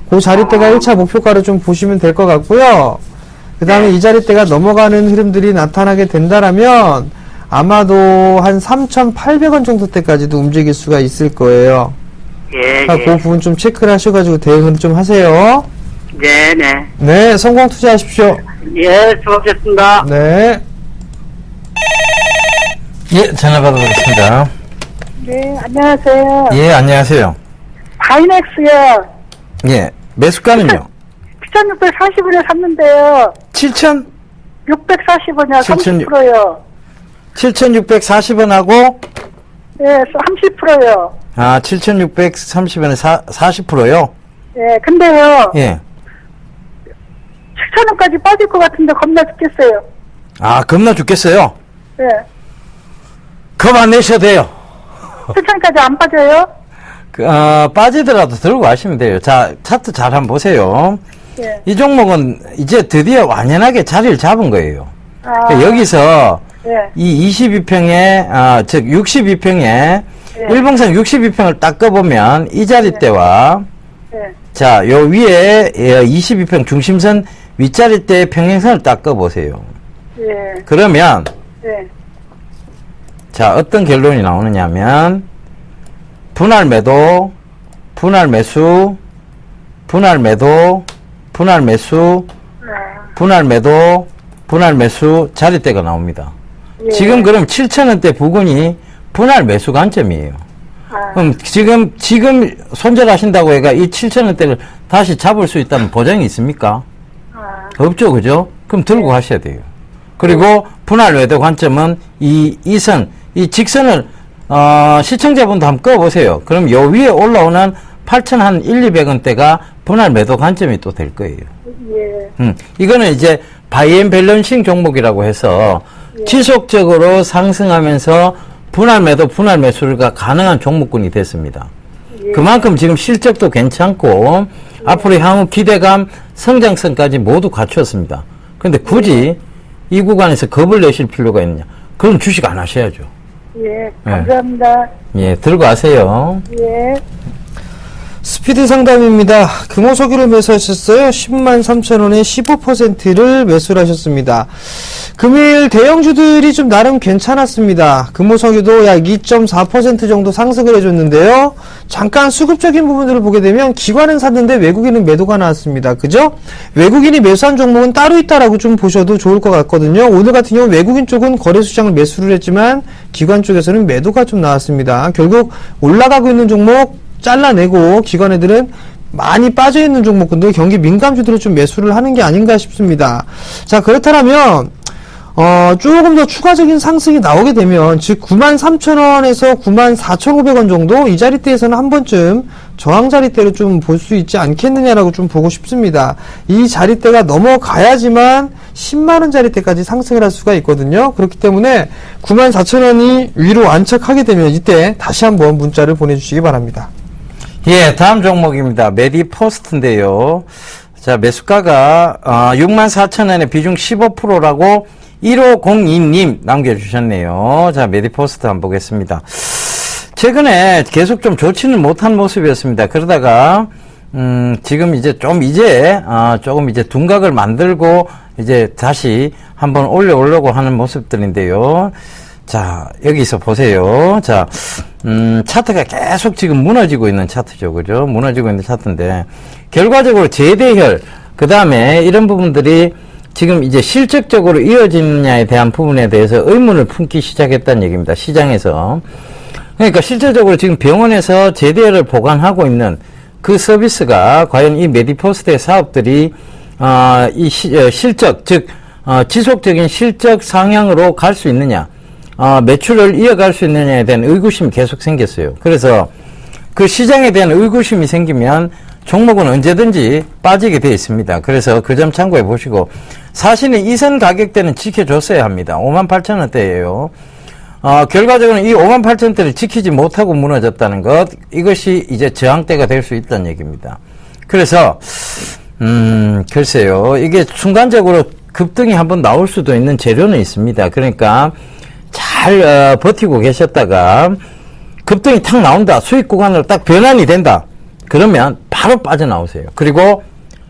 그 자리대가 1차 목표가로 좀 보시면 될 것 같고요. 그 다음에 이 자리대가 넘어가는 흐름들이 나타나게 된다라면 아마도 한 3,800원 정도 때까지도 움직일 수가 있을 거예요. 예. 그 부분 좀 체크를 하셔가지고 대응을 좀 하세요. 네네. 네, 성공 투자하십시오. 예, 수고하셨습니다. 네. 예, 전화 받아보겠습니다. 네, 안녕하세요. 예, 안녕하세요. 다이넥스요. 예, 매수가는요? 7,640원에 샀는데요. 7,000? 640원이요. 7,600. 30%요. 7,640원하고, 네, 30%요. 7,630원에 40%요? 예, 근데요. 예. 7,000원까지 빠질 것 같은데 겁나 죽겠어요. 겁나 죽겠어요? 예. 겁 안 내셔도 돼요. 7,000원까지 안 빠져요? 빠지더라도 들고 가시면 돼요. 자, 차트 잘 한번 보세요. 예. 이 종목은 이제 드디어 완연하게 자리를 잡은 거예요. 여기서 예. 이 22평에, 즉 62평에 일봉상 62평을 딱 꺼보면 이 자리대와 자, 요 위에 22평 중심선 윗자리대 평행선을 딱 꺼보세요. 예. 그러면 예. 자, 어떤 결론이 나오느냐면 분할 매도, 분할 매수, 분할 매도, 분할 매수, 분할 매도, 분할 매수 자리대가 나옵니다. 지금 그럼 7,000원대 부근이 분할 매수 관점이에요. 그럼 지금 손절하신다고 해가 이 7,000원대를 다시 잡을 수 있다는 보장이 있습니까? 없죠, 그죠? 그럼 들고 가셔야 돼요. 그리고 분할 매도 관점은 이 선, 이 직선을 시청자분도 한번 꺼보세요. 그럼 요 위에 올라오는 8,100-200원대가 분할 매도 관점이 또 될 거예요. 예. 이거는 이제 바이앤밸런싱 종목이라고 해서 지속적으로 상승하면서 분할 매도, 분할 매수가 가능한 종목군이 됐습니다. 그만큼 지금 실적도 괜찮고 앞으로 향후 기대감, 성장성까지 모두 갖추었습니다. 그런데 굳이 이 구간에서 겁을 내실 필요가 있느냐? 그럼 주식 안 하셔야죠. 예, 감사합니다. 예, 들고 가세요. 예. 스피드 상담입니다. 금호석유를 매수하셨어요. 103,000원에 15%를 매수를 하셨습니다. 금일 대형주들이 좀 나름 괜찮았습니다. 금호석유도 약 2.4% 정도 상승을 해줬는데요. 잠깐 수급적인 부분들을 보게 되면 기관은 샀는데 외국인은 매도가 나왔습니다. 그죠? 외국인이 매수한 종목은 따로 있다라고 좀 보셔도 좋을 것 같거든요. 오늘 같은 경우 외국인 쪽은 거래수장을 매수를 했지만 기관 쪽에서는 매도가 좀 나왔습니다. 결국 올라가고 있는 종목 잘라내고 기관 애들은 많이 빠져있는 종목군들 경기 민감주들을 좀 매수를 하는 게 아닌가 싶습니다. 자, 그렇다면 조금 더 추가적인 상승이 나오게 되면, 즉 93,000원에서 94,500원 정도 이 자리대에서는 한 번쯤 저항 자리대로 좀 볼 수 있지 않겠느냐라고 좀 보고 싶습니다. 이 자리대가 넘어가야지만 10만원 자리대까지 상승을 할 수가 있거든요. 그렇기 때문에 94,000원이 위로 안착하게 되면 이때 다시 한번 문자를 보내주시기 바랍니다. 예, 다음 종목입니다. 메디포스트인데요. 자, 매수가가 64,000원에 비중 15%라고 1502님 남겨주셨네요. 자, 메디포스트 한번 보겠습니다. 최근에 계속 좀 좋지는 못한 모습이었습니다. 그러다가 지금 이제 조금 이제 둔각을 만들고 이제 다시 한번 올려오려고 하는 모습들인데요. 자, 여기서 보세요. 자, 차트가 계속 지금 무너지고 있는 차트죠. 그죠? 무너지고 있는 차트인데, 결과적으로 재대혈, 그 다음에 이런 부분들이 지금 이제 실적적으로 이어지느냐에 대한 부분에 대해서 의문을 품기 시작했다는 얘기입니다. 시장에서. 그러니까 실질적으로 지금 병원에서 재대혈을 보관하고 있는 그 서비스가 과연 이 메디포스트의 사업들이, 실적, 즉, 지속적인 실적 상향으로 갈 수 있느냐, 매출을 이어갈 수 있느냐에 대한 의구심이 계속 생겼어요. 그래서 그 시장에 대한 의구심이 생기면 종목은 언제든지 빠지게 되어 있습니다. 그래서 그 점 참고해 보시고, 사실은 이선 가격대는 지켜줬어야 합니다. 58,000원대예요. 결과적으로는 이 58,000원대를 지키지 못하고 무너졌다는 것, 이것이 이제 저항대가 될 수 있다는 얘기입니다. 그래서 글쎄요, 이게 순간적으로 급등이 한번 나올 수도 있는 재료는 있습니다. 그러니까 잘 버티고 계셨다가 급등이 탁 나온다, 수익 구간으로 딱 변환이 된다, 그러면 바로 빠져나오세요. 그리고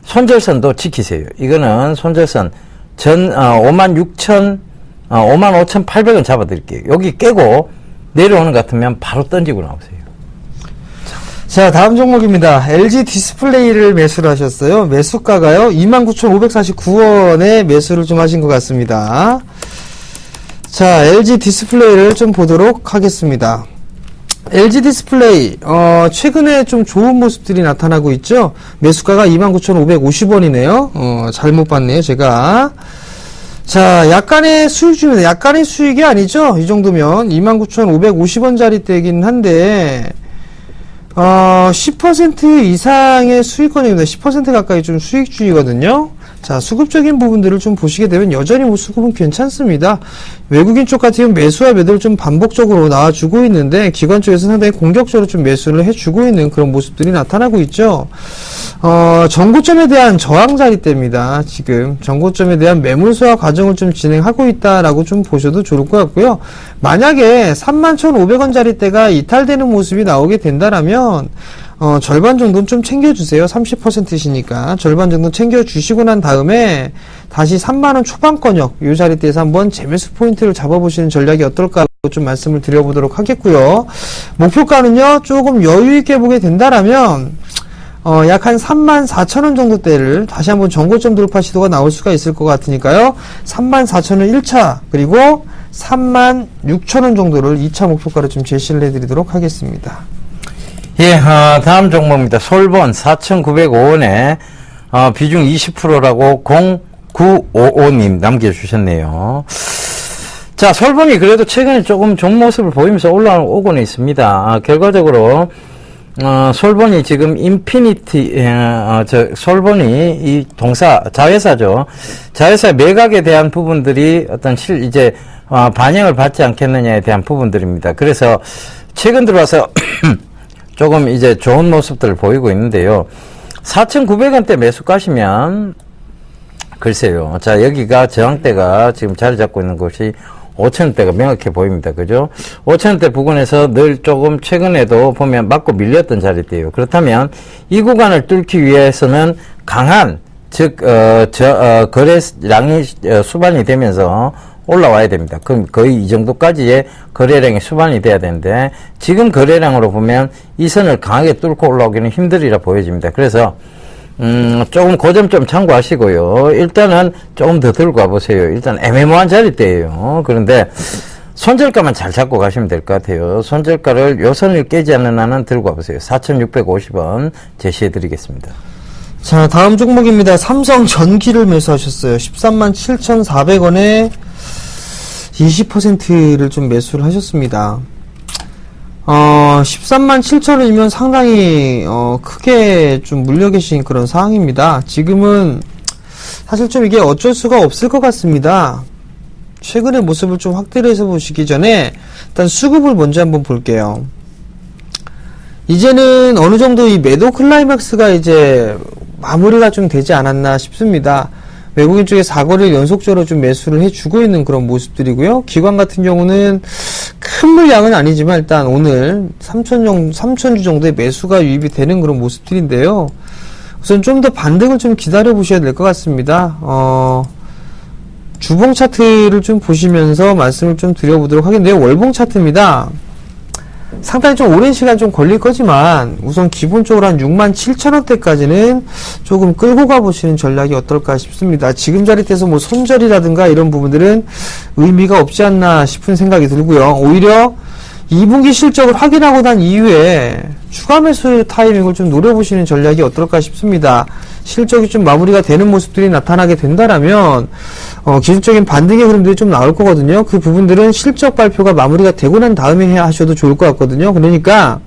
손절선도 지키세요. 이거는 손절선 55,800원 잡아드릴게요. 여기 깨고 내려오는 것 같으면 바로 던지고 나오세요. 자, 다음 종목입니다. LG 디스플레이를 매수를 하셨어요. 매수가가요, 29,549원에 매수를 좀 하신 것 같습니다. 자, LG 디스플레이를 좀 보도록 하겠습니다. LG 디스플레이, 최근에 좀 좋은 모습들이 나타나고 있죠? 매수가가 29,550원이네요. 잘못 봤네요, 제가. 자, 약간의 수익입니다. 약간의 수익이 아니죠? 이 정도면 29,550원짜리대긴 한데, 10% 이상의 수익권입니다. 10% 가까이 좀 수익주의거든요. 자, 수급적인 부분들을 좀 보시게 되면 여전히 뭐 수급은 괜찮습니다. 외국인 쪽 같은 경우는 매수와 매도를 좀 반복적으로 나와주고 있는데, 기관 쪽에서 상당히 공격적으로 좀 매수를 해주고 있는 그런 모습들이 나타나고 있죠. 전고점에 대한 저항 자리대입니다. 지금 전고점에 대한 매물 소화 과정을 좀 진행하고 있다라고 좀 보셔도 좋을 것 같고요. 만약에 31,500원 자리대가 이탈되는 모습이 나오게 된다라면 절반 정도는 좀 챙겨주세요. 30%시니까 절반 정도 챙겨주시고 난 다음에 다시 3만원 초반권역 이 자리대에서 한번 재매수 포인트를 잡아보시는 전략이 어떨까 좀 말씀을 드려보도록 하겠고요. 목표가는요, 조금 여유있게 보게 된다라면 약 한 34,000원 정도대를 다시 한번 전고점 돌파 시도가 나올 수가 있을 것 같으니까요. 34,000원 1차, 그리고 36,000원 정도를 2차 목표가로 좀 제시를 해드리도록 하겠습니다. 예, 다음 종목입니다. 솔본 4,905원에 비중 20%라고 0955님 남겨주셨네요. 자, 솔본이 그래도 최근에 조금 좋은 모습을 보이면서 올라오고는 있습니다. 결과적으로 솔본이 지금 솔본이 이 자회사죠. 자회사 매각에 대한 부분들이 어떤 반영을 받지 않겠느냐에 대한 부분들입니다. 그래서 최근 들어와서 조금 이제 좋은 모습들을 보이고 있는데요. 4,900원대 매수 가시면, 글쎄요. 자, 여기가 저항대가 지금 자리 잡고 있는 곳이 5,000원대가 명확해 보입니다. 그죠? 5,000원대 부근에서 늘 조금 최근에도 보면 맞고 밀렸던 자리대예요. 그렇다면 이 구간을 뚫기 위해서는 강한, 즉, 거래량이 수반이 되면서 올라와야 됩니다. 그럼 거의 이 정도까지의 거래량이 수반이 돼야 되는데, 지금 거래량으로 보면 이 선을 강하게 뚫고 올라오기는 힘들이라 보여집니다. 그래서 조금 그 점 좀 참고하시고요. 일단은 조금 더 들고 가보세요. 일단 애매모호한 자리대예요. 그런데 손절가만 잘 잡고 가시면 될 것 같아요. 손절가를 요 선을 깨지 않는 한은 들고 가보세요. 4,650원 제시해드리겠습니다. 자, 다음 종목입니다. 삼성전기를 매수하셨어요. 137,400원에 20%를 좀 매수를 하셨습니다. 13만 7천 원이면 상당히 크게 좀 물려 계신 그런 상황입니다. 지금은 사실 좀 이게 어쩔 수가 없을 것 같습니다. 최근의 모습을 좀 확대를 해서 보시기 전에 일단 수급을 먼저 한번 볼게요. 이제는 어느 정도 이 매도 클라이맥스가 이제 마무리가 좀 되지 않았나 싶습니다. 외국인 쪽에 4거래를 연속적으로 좀 매수를 해주고 있는 그런 모습들이고요. 기관 같은 경우는 큰 물량은 아니지만 일단 오늘 3천주 정도의 매수가 유입이 되는 그런 모습들인데요. 우선 좀 더 반등을 좀 기다려 보셔야 될 것 같습니다. 주봉 차트를 좀 보시면서 말씀을 좀 드려보도록 하겠는데요. 월봉 차트입니다. 상당히 좀 오랜 시간 좀 걸릴 거지만 우선 기본적으로 한 6만 7천 원대까지는 조금 끌고 가보시는 전략이 어떨까 싶습니다. 지금 자리에서 뭐 손절이라든가 이런 부분들은 의미가 없지 않나 싶은 생각이 들고요. 오히려 2분기 실적을 확인하고 난 이후에 추가 매수 타이밍을 좀 노려보시는 전략이 어떨까 싶습니다. 실적이 좀 마무리가 되는 모습들이 나타나게 된다라면 기술적인 반등의 흐름들이 좀 나올 거거든요. 그 부분들은 실적 발표가 마무리가 되고 난 다음에 해야 하셔도 좋을 것 같거든요. 그러니까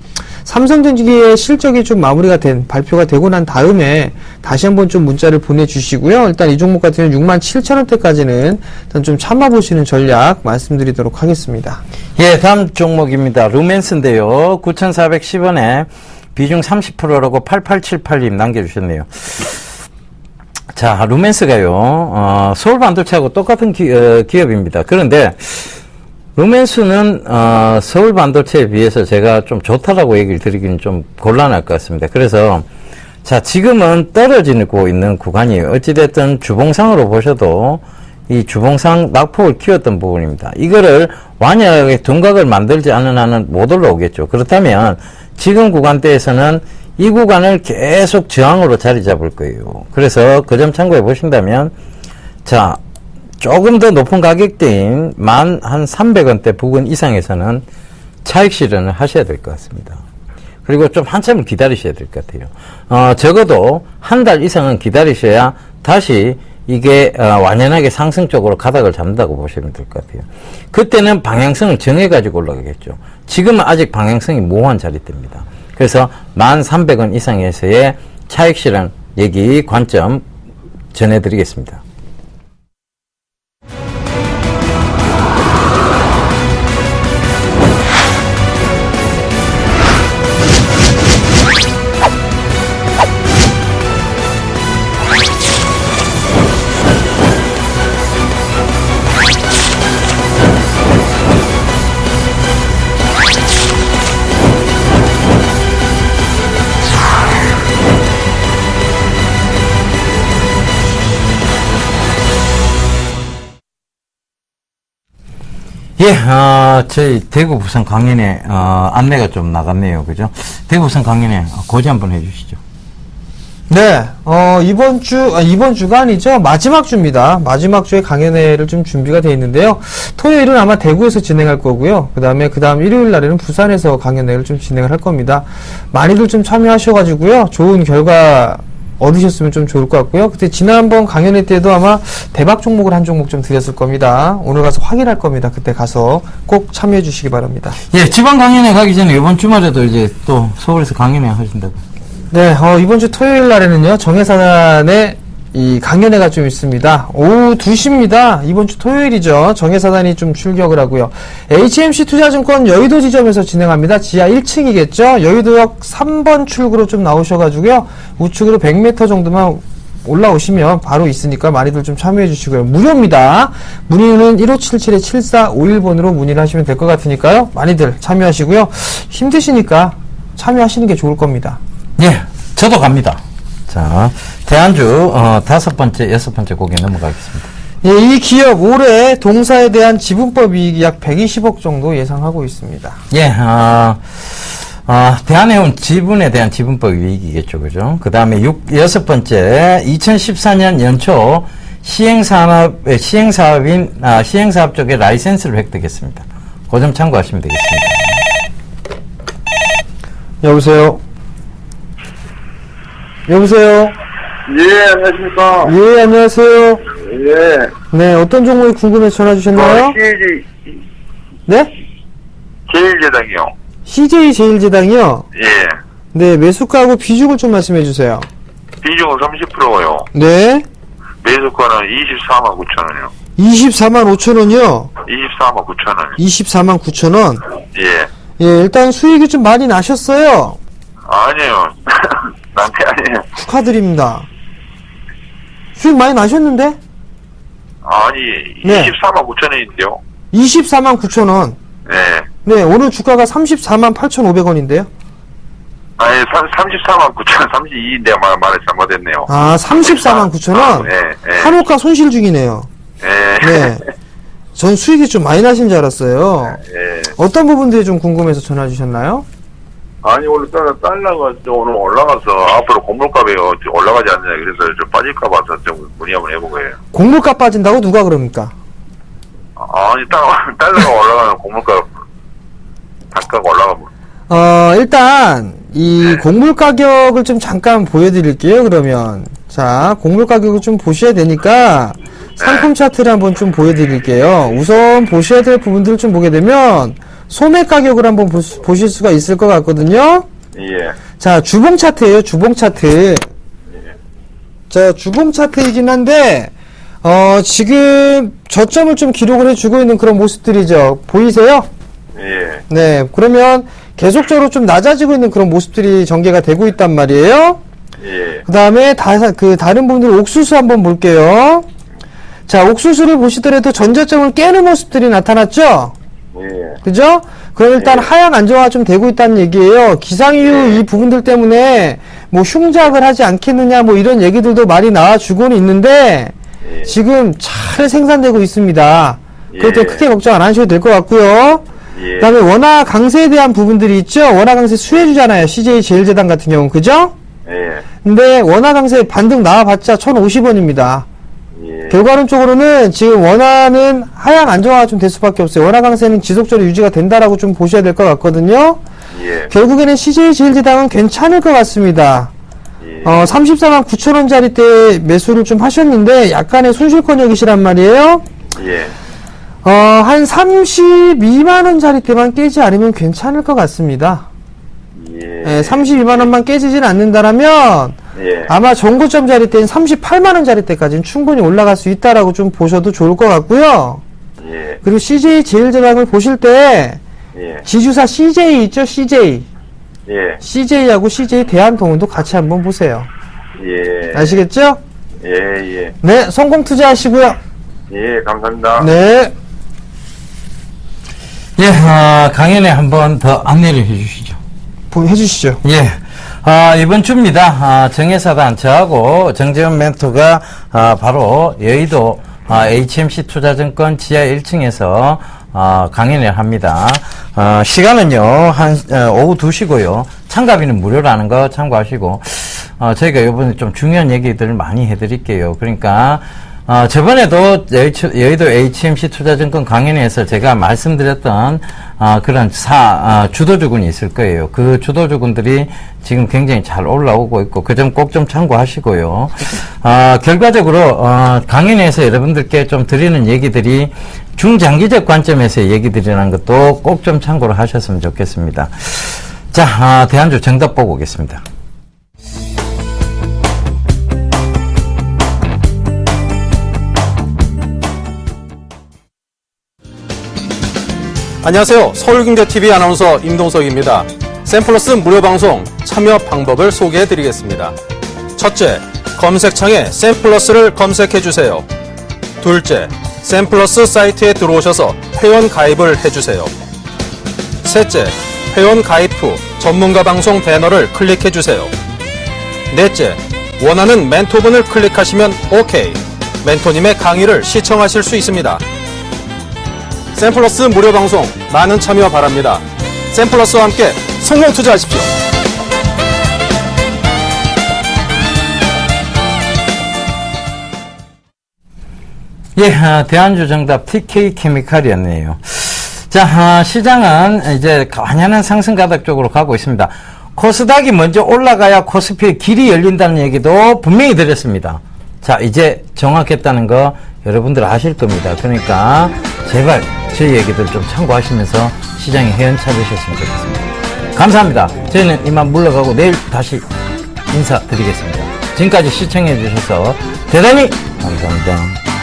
삼성전기의 실적이 좀 마무리가 된, 발표가 되고 난 다음에 다시 한번 좀 문자를 보내주시고요. 일단 이 종목 같은 경우는 6만 7천 원대까지는 일단 좀 참아보시는 전략 말씀드리도록 하겠습니다. 예, 다음 종목입니다. 루멘스인데요. 9,410원에 비중 30%라고 8878님 남겨주셨네요. 자, 루멘스가요, 서울 반도체하고 똑같은 기업입니다. 그런데, 루멘스는, 서울 반도체에 비해서 제가 좀 좋다라고 얘기를 드리기는 좀 곤란할 것 같습니다. 그래서, 자, 지금은 떨어지고 있는 구간이에요. 어찌됐든 주봉상으로 보셔도, 이 주봉상 낙폭을 키웠던 부분입니다. 이거를 완연하게 둔각을 만들지 않는 한은 못 올라오겠죠. 그렇다면, 지금 구간대에서는 이 구간을 계속 저항으로 자리 잡을 거예요. 그래서 그 점 참고해 보신다면, 자, 조금 더 높은 가격대인 1,300원대 부근 이상에서는 차익 실현을 하셔야 될 것 같습니다. 그리고 좀 한참을 기다리셔야 될 것 같아요. 적어도 한 달 이상은 기다리셔야 다시 이게 완연하게 상승 쪽으로 가닥을 잡는다고 보시면 될 것 같아요. 그때는 방향성을 정해가지고 올라가겠죠. 지금은 아직 방향성이 모호한 자리대입니다. 그래서 1,300원 이상에서의 차익 실현 얘기 관점 전해드리겠습니다. 예, 저희 대구 부산 강연회, 안내가 좀 나갔네요. 그죠? 대구 부산 강연회 고지 한번 해주시죠. 네, 이번 주가 아니죠. 마지막 주입니다. 마지막 주에 강연회를 좀 준비가 되어 있는데요. 토요일은 아마 대구에서 진행할 거고요. 그 다음 일요일 날에는 부산에서 강연회를 좀 진행을 할 겁니다. 많이들 좀 참여하셔가지고요. 좋은 결과 얻으셨으면 좀 좋을 것 같고요. 그때 지난번 강연회 때도 아마 대박 종목을 한 종목 좀 드렸을 겁니다. 오늘 가서 확인할 겁니다. 그때 가서 꼭 참여해 주시기 바랍니다. 예, 지방 강연회 가기 전에 이번 주말에도 이제 또 서울에서 강연회 하신다고. 네, 이번 주 토요일 날에는요, 정해사단의 이 강연회가 좀 있습니다. 오후 2시입니다. 이번 주 토요일이죠. 정해사단이 좀 출격을 하고요. HMC 투자증권 여의도 지점에서 진행합니다. 지하 1층이겠죠. 여의도역 3번 출구로 좀 나오셔가지고요. 우측으로 100m 정도만 올라오시면 바로 있으니까 많이들 좀 참여해 주시고요. 무료입니다. 문의는 1577-7451번으로 문의를 하시면 될 것 같으니까요. 많이들 참여하시고요. 힘드시니까 참여하시는 게 좋을 겁니다. 예, 저도 갑니다. 자, 대안주, 5번째, 6번째 곡에 넘어가겠습니다. 예, 이 기업 올해 동사에 대한 지분법 이익이 약 120억 정도 예상하고 있습니다. 예, 대한해운 지분에 대한 지분법 이익이겠죠. 그죠? 그 다음에 6번째, 2014년 연초 시행사업 쪽에 라이센스를 획득했습니다. 그 점 참고하시면 되겠습니다. 여보세요? 예, 안녕하십니까. 예, 안녕하세요. 예. 네, 어떤 종목이 궁금해서 전화 주셨나요? CJ 네? 제일제당이요. CJ 제일제당이요? 예. 네, 매수가하고 비중을 좀 말씀해 주세요. 비중은 30%요. 네. 매수가는 24만 9천 원이요. 24만 5천 원이요? 24만 9천 원. 24만 9천 원? 예. 예, 일단 수익이 좀 많이 나셨어요. 아니에요. 남편 아니에요. 축하드립니다. 수익 많이 나셨는데? 아니, 네. 24만 9천 원인데요. 24만 9천 원. 네. 네, 오늘 주가가 34만 8,500원인데요. 아니, 34만 9천 원, 32인데 말을 잘못했네요. 아, 34만 9천 원? 예, 예. 한호가 손실 중이네요. 예. 네. 전 수익이 좀 많이 나신 줄 알았어요. 예. 어떤 부분들이 좀 궁금해서 전화 주셨나요? 아니, 오늘 달러가 오늘 올라가서 앞으로 고물값이 올라가지 않냐. 그래서 좀 빠질까 봐서 좀 문의 한번 해보고요. 곡물가 빠진다고 누가 그럽니까? 아니, 달러가 올라가면 고물값, 단가가 올라가면. 일단, 이 곡물 가격을 좀 잠깐 보여드릴게요, 그러면. 자, 곡물 가격을 좀 보셔야 되니까, 상품 차트를 한번 좀 보여드릴게요. 우선 보셔야 될 부분들을 좀 보게 되면, 소매 가격을 한번 보실 수가 있을 것 같거든요. 예. 자, 주봉 차트예요, 주봉 차트. 자, 주봉 차트이긴 한데, 지금 저점을 좀 기록을 해주고 있는 그런 모습들이죠. 보이세요? 예. 네, 그러면 계속적으로 좀 낮아지고 있는 그런 모습들이 전개가 되고 있단 말이에요. 예. 그 다음에 다른 부분들 옥수수 한번 볼게요. 자, 옥수수를 보시더라도 전저점을 깨는 모습들이 나타났죠? 예. 그죠? 그럼 일단 하향 안정화가 좀 되고 있다는 얘기예요. 기상이유 이 부분들 때문에 뭐 흉작을 하지 않겠느냐 뭐 이런 얘기들도 많이 나와주고는 있는데 지금 잘 생산되고 있습니다. 그것 때문에 크게 걱정 안 하셔도 될 것 같고요. 그 다음에 원화 강세에 대한 부분들이 있죠? 원화 강세 수혜주잖아요. CJ 제일제당 같은 경우는. 그죠? 예. 근데 원화 강세 반등 나와봤자 1,050원입니다. 결과론적으로는 지금 원화는 하향 안정화가 좀 될 수밖에 없어요. 원화 강세는 지속적으로 유지가 된다라고 좀 보셔야 될 것 같거든요. 예. 결국에는 CJ 제일제당은 괜찮을 것 같습니다. 34만 9천 원짜리 때 매수를 좀 하셨는데 약간의 손실권역이시란 말이에요. 예. 한 32만 원짜리 때만 깨지 않으면 괜찮을 것 같습니다. 예. 32만 원만 깨지진 않는다라면 예. 아마 정고점짜리 때는 38만 원짜리 때까지는 충분히 올라갈 수 있다라고 좀 보셔도 좋을 것 같고요. 예. 그리고 CJ 제일제당을 보실 때 예. 지주사 CJ 있죠? CJ. 예. CJ하고 CJ 대한통운도 같이 한번 보세요. 예. 아시겠죠? 예, 예. 네, 성공 투자하시고요. 예, 감사합니다. 네. 예, 강연에 한 번 더 안내를 해주시죠. 해주시죠. 예. 이번 주입니다. 정혜사단 저하고 정재훈 멘토가 바로 여의도 HMC 투자증권 지하 1층에서 강연을 합니다. 시간은요, 오후 2시고요. 참가비는 무료라는 거 참고하시고, 저희가 이번에 좀 중요한 얘기들을 많이 해드릴게요. 그러니까, 저번에도 여의도 HMC 투자증권 강연에서 제가 말씀드렸던 그런 주도주군이 있을 거예요. 그 주도주군들이 지금 굉장히 잘 올라오고 있고 그 점 꼭 좀 참고하시고요. 결과적으로 강연에서 여러분들께 좀 드리는 얘기들이 중장기적 관점에서의 얘기들이라는 것도 꼭 좀 참고를 하셨으면 좋겠습니다. 자, 대한주 정답 보고 오겠습니다. 안녕하세요. 서울경제TV 아나운서 임동석입니다. 샘플러스 무료 방송 참여 방법을 소개해 드리겠습니다. 첫째, 검색창에 샘플러스를 검색해 주세요. 둘째, 샘플러스 사이트에 들어오셔서 회원 가입을 해주세요. 셋째, 회원 가입 후 전문가 방송 배너를 클릭해 주세요. 넷째, 원하는 멘토분을 클릭하시면 OK. 멘토님의 강의를 시청하실 수 있습니다. 샘플러스 무료 방송 많은 참여 바랍니다. 샘플러스와 함께 성공 투자하십시오. 예, 대한주 정답 TK 케미칼이었네요. 자, 시장은 이제 완연한 상승 가닥 쪽으로 가고 있습니다. 코스닥이 먼저 올라가야 코스피의 길이 열린다는 얘기도 분명히 드렸습니다. 자, 이제 정확했다는 거 여러분들 아실 겁니다. 그러니까 제발 저희 얘기들 좀 참고하시면서 시장에 헤엄쳐주셨으면 좋겠습니다. 감사합니다. 저희는 이만 물러가고 내일 다시 인사드리겠습니다. 지금까지 시청해 주셔서 대단히 감사합니다.